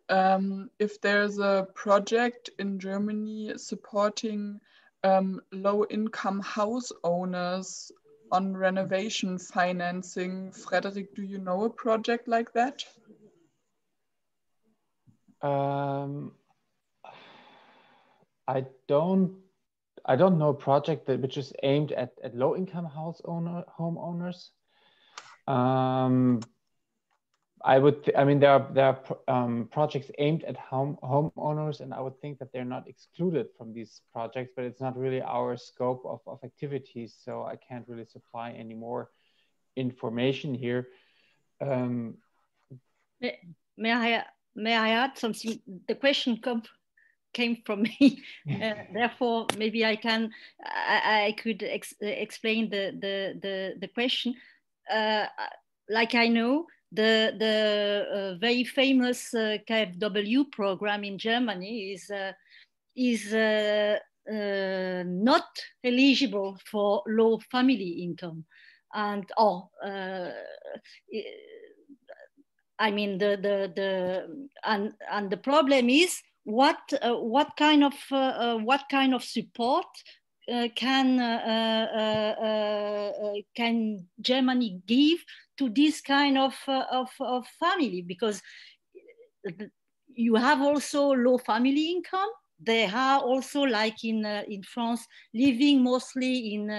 If there's a project in Germany supporting low-income house owners on renovation financing. Frederick, do you know a project like that? I don't know a project which is aimed at low-income homeowners. I mean, there are projects aimed at homeowners, and I would think that they're not excluded from these projects, but it's not really our scope of activities, so I can't really supply any more information here. May I add something? The question came from me, therefore maybe I could explain the question. Like I know, the very famous KfW program in Germany is not eligible for low family income, and I mean the problem is what kind of support can Germany give to this kind of family, because you have also low family income. They are also, like in France, living mostly in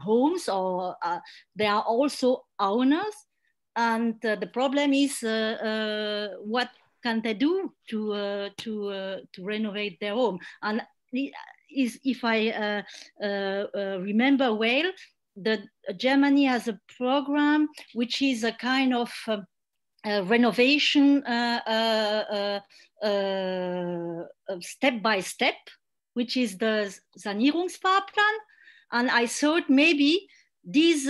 homes, or they are also owners. And the problem is what can they do to renovate their home? And if I remember well, Germany has a program which is a kind of renovation step by step, which is the Sanierungsfahrplan. And I thought maybe this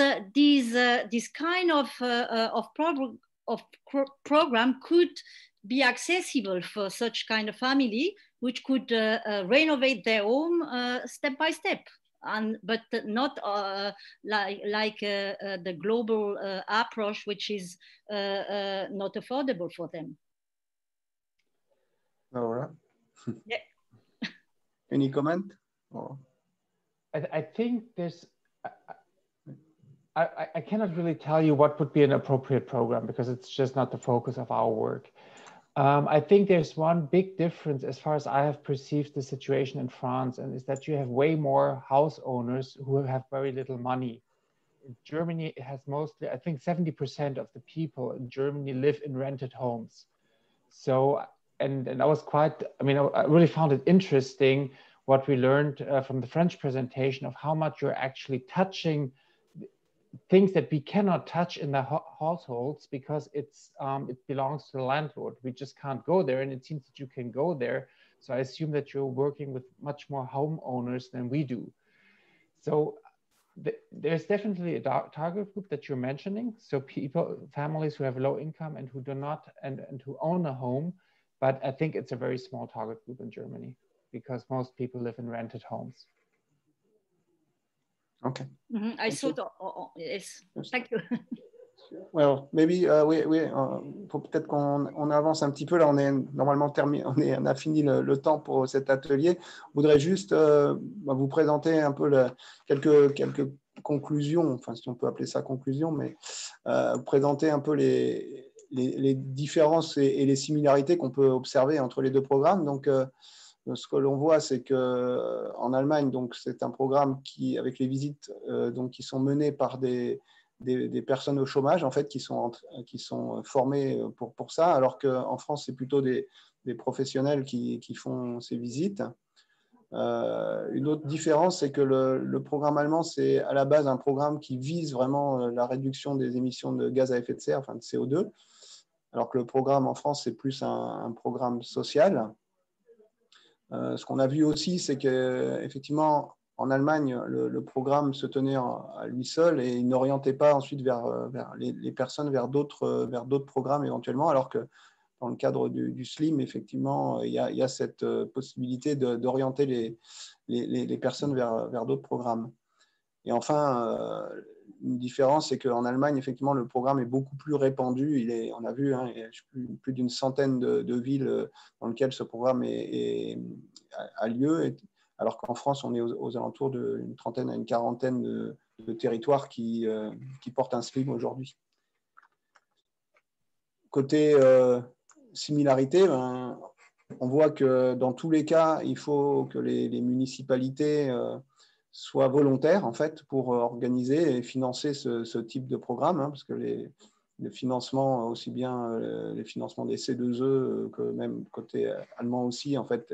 kind of program could be accessible for such kind of family, which could renovate their home step by step, but not like the global approach, which is not affordable for them. Laura? Yeah. Any comment? Or? I think there's, I cannot really tell you what would be an appropriate program, because it's just not the focus of our work. I think there's one big difference as far as I have perceived the situation in France, and is that you have way more house owners who have very little money. In Germany, it has mostly, I think 70% of the people in Germany live in rented homes. So, and I was quite, I mean, I really found it interesting what we learned from the French presentation of how much you're actually touching things that we cannot touch in the households, because it belongs to the landlord. We just can't go there, and it seems that you can go there. So I assume that you're working with much more homeowners than we do. So there's definitely a target group that you're mentioning. So families who have low income and who do not, and who own a home. But I think it's a very small target group in Germany, because most people live in rented homes. Okay. Mm-hmm. I thought, yes, thank you. Well, maybe faut peut-être qu'on avance un petit peu. Là, on est normalement terminé, on a fini le temps pour cet atelier. On voudrait juste vous présenter un peu quelques conclusions, enfin si on peut appeler ça conclusion, mais présenter un peu les différences et les similarités qu'on peut observer entre les deux programmes. Donc, ce que l'on voit, c'est qu'en Allemagne, donc c'est un programme qui, avec les visites donc, qui sont menées par des personnes au chômage, en fait, qui sont formées pour ça, alors qu'en France, c'est plutôt des professionnels qui font ces visites. Une autre différence, c'est que le programme allemand, c'est à la base un programme qui vise vraiment la réduction des émissions de gaz à effet de serre, enfin de CO2. alors que le programme en France, c'est plus un programme social. Ce qu'on a vu aussi, c'est qu'effectivement, en Allemagne, le programme se tenait à lui seul et il n'orientait pas ensuite vers les personnes vers d'autres programmes éventuellement, alors que dans le cadre du SLIM, effectivement, il y a cette possibilité d'orienter les personnes vers d'autres programmes. Et enfin, une différence, c'est qu'en Allemagne, effectivement, le programme est beaucoup plus répandu. On a vu, il y a plus d'une centaine de villes dans lesquelles ce programme a lieu, alors qu'en France, on est aux alentours d'une trentaine à une quarantaine de territoires qui portent un SLIM aujourd'hui. Côté similarité, on voit que dans tous les cas, il faut que les municipalités soient volontaires en fait pour organiser et financer ce type de programme, parce que le financement, aussi bien les financements des C2E que même côté allemand aussi, en fait,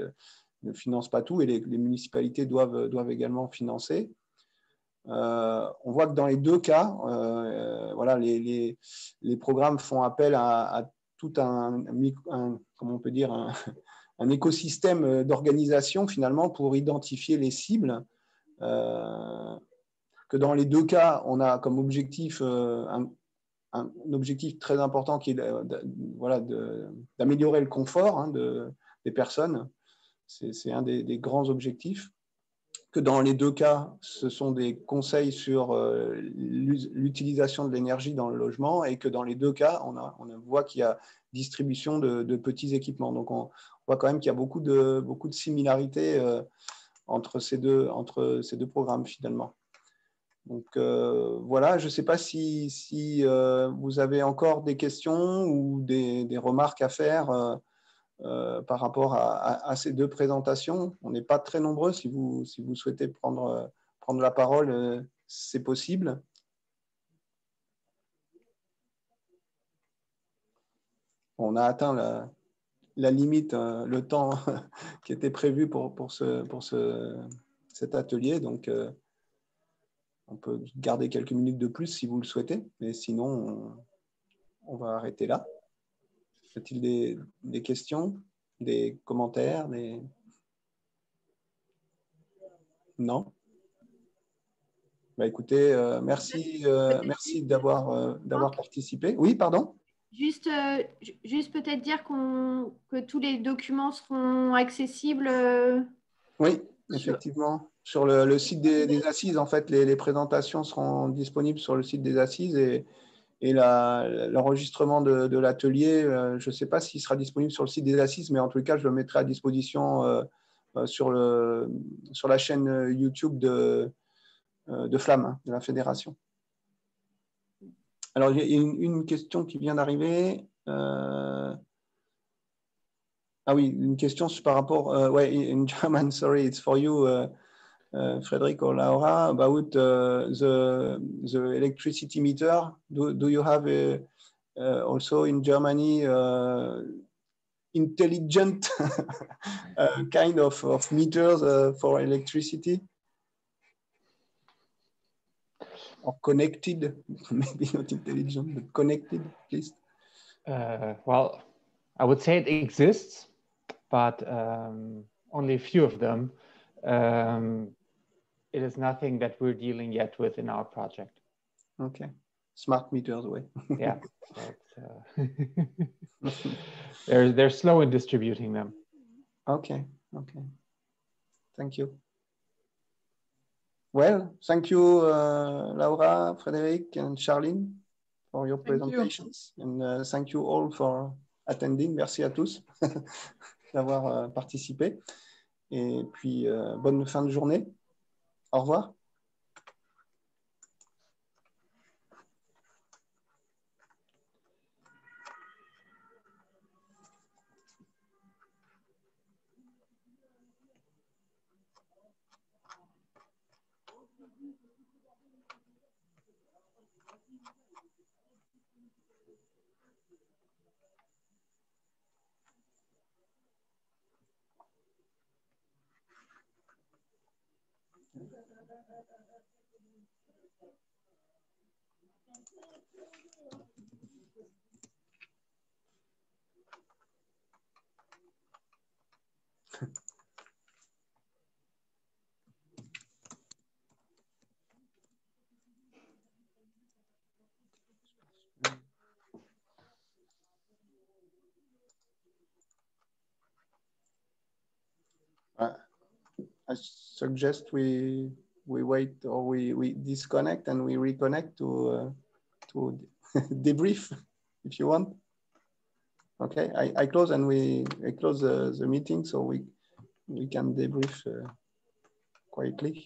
ne financent pas tout et les municipalités doivent également financer. On voit que dans les deux cas, voilà, les programmes font appel à tout comment on peut dire, un écosystème d'organisation finalement pour identifier les cibles. Que dans les deux cas, on a comme objectif un objectif très important qui est voilà, d'améliorer le confort des personnes. C'est un des grands objectifs. Que dans les deux cas, ce sont des conseils sur l'utilisation de l'énergie dans le logement et que dans les deux cas, on voit qu'il y a distribution de petits équipements. Donc, on voit quand même qu'il y a beaucoup de similarités entre ces deux programmes finalement. Donc, voilà, je ne sais pas si vous avez encore des questions ou des remarques à faire par rapport à ces deux présentations. On n'est pas très nombreux. Si vous souhaitez prendre la parole, c'est possible. On a atteint la limite, le temps qui était prévu pour cet atelier. Donc, on peut garder quelques minutes de plus si vous le souhaitez. Mais sinon, on va arrêter là. Y a-t-il des questions, des commentaires, Non. Bah, écoutez, merci d'avoir participé. Oui, pardon. Juste peut-être dire que tous les documents seront accessibles. Oui, effectivement. Sur le site des assises, en fait, les présentations seront disponibles sur le site des assises et l'enregistrement de l'atelier, je ne sais pas s'il sera disponible sur le site des assises, mais en tout cas, je le mettrai à disposition sur la chaîne YouTube de Flamme, de la Fédération. Alors, il y a une question qui vient d'arriver. Ah oui, une question par rapport, ouais, in German, sorry, it's for you, Frederic or Laura, about the electricity meter. Do you have also in Germany intelligent kind of meters for electricity? Or connected, maybe not intelligent, but connected, please? Well, I would say it exists, but only a few of them. It is nothing that we're dealing yet with in our project. Okay, smart meters way. Yeah, they're slow in distributing them. Okay, thank you. Well, thank you, Laura, Frédéric, and Charline for your presentations. And thank you all for attending. Merci à tous d'avoir participé. Et puis, bonne fin de journée. Au revoir. I suggest we wait, or we disconnect and we reconnect to debrief if you want. Okay, I close and I close the meeting so we can debrief quietly.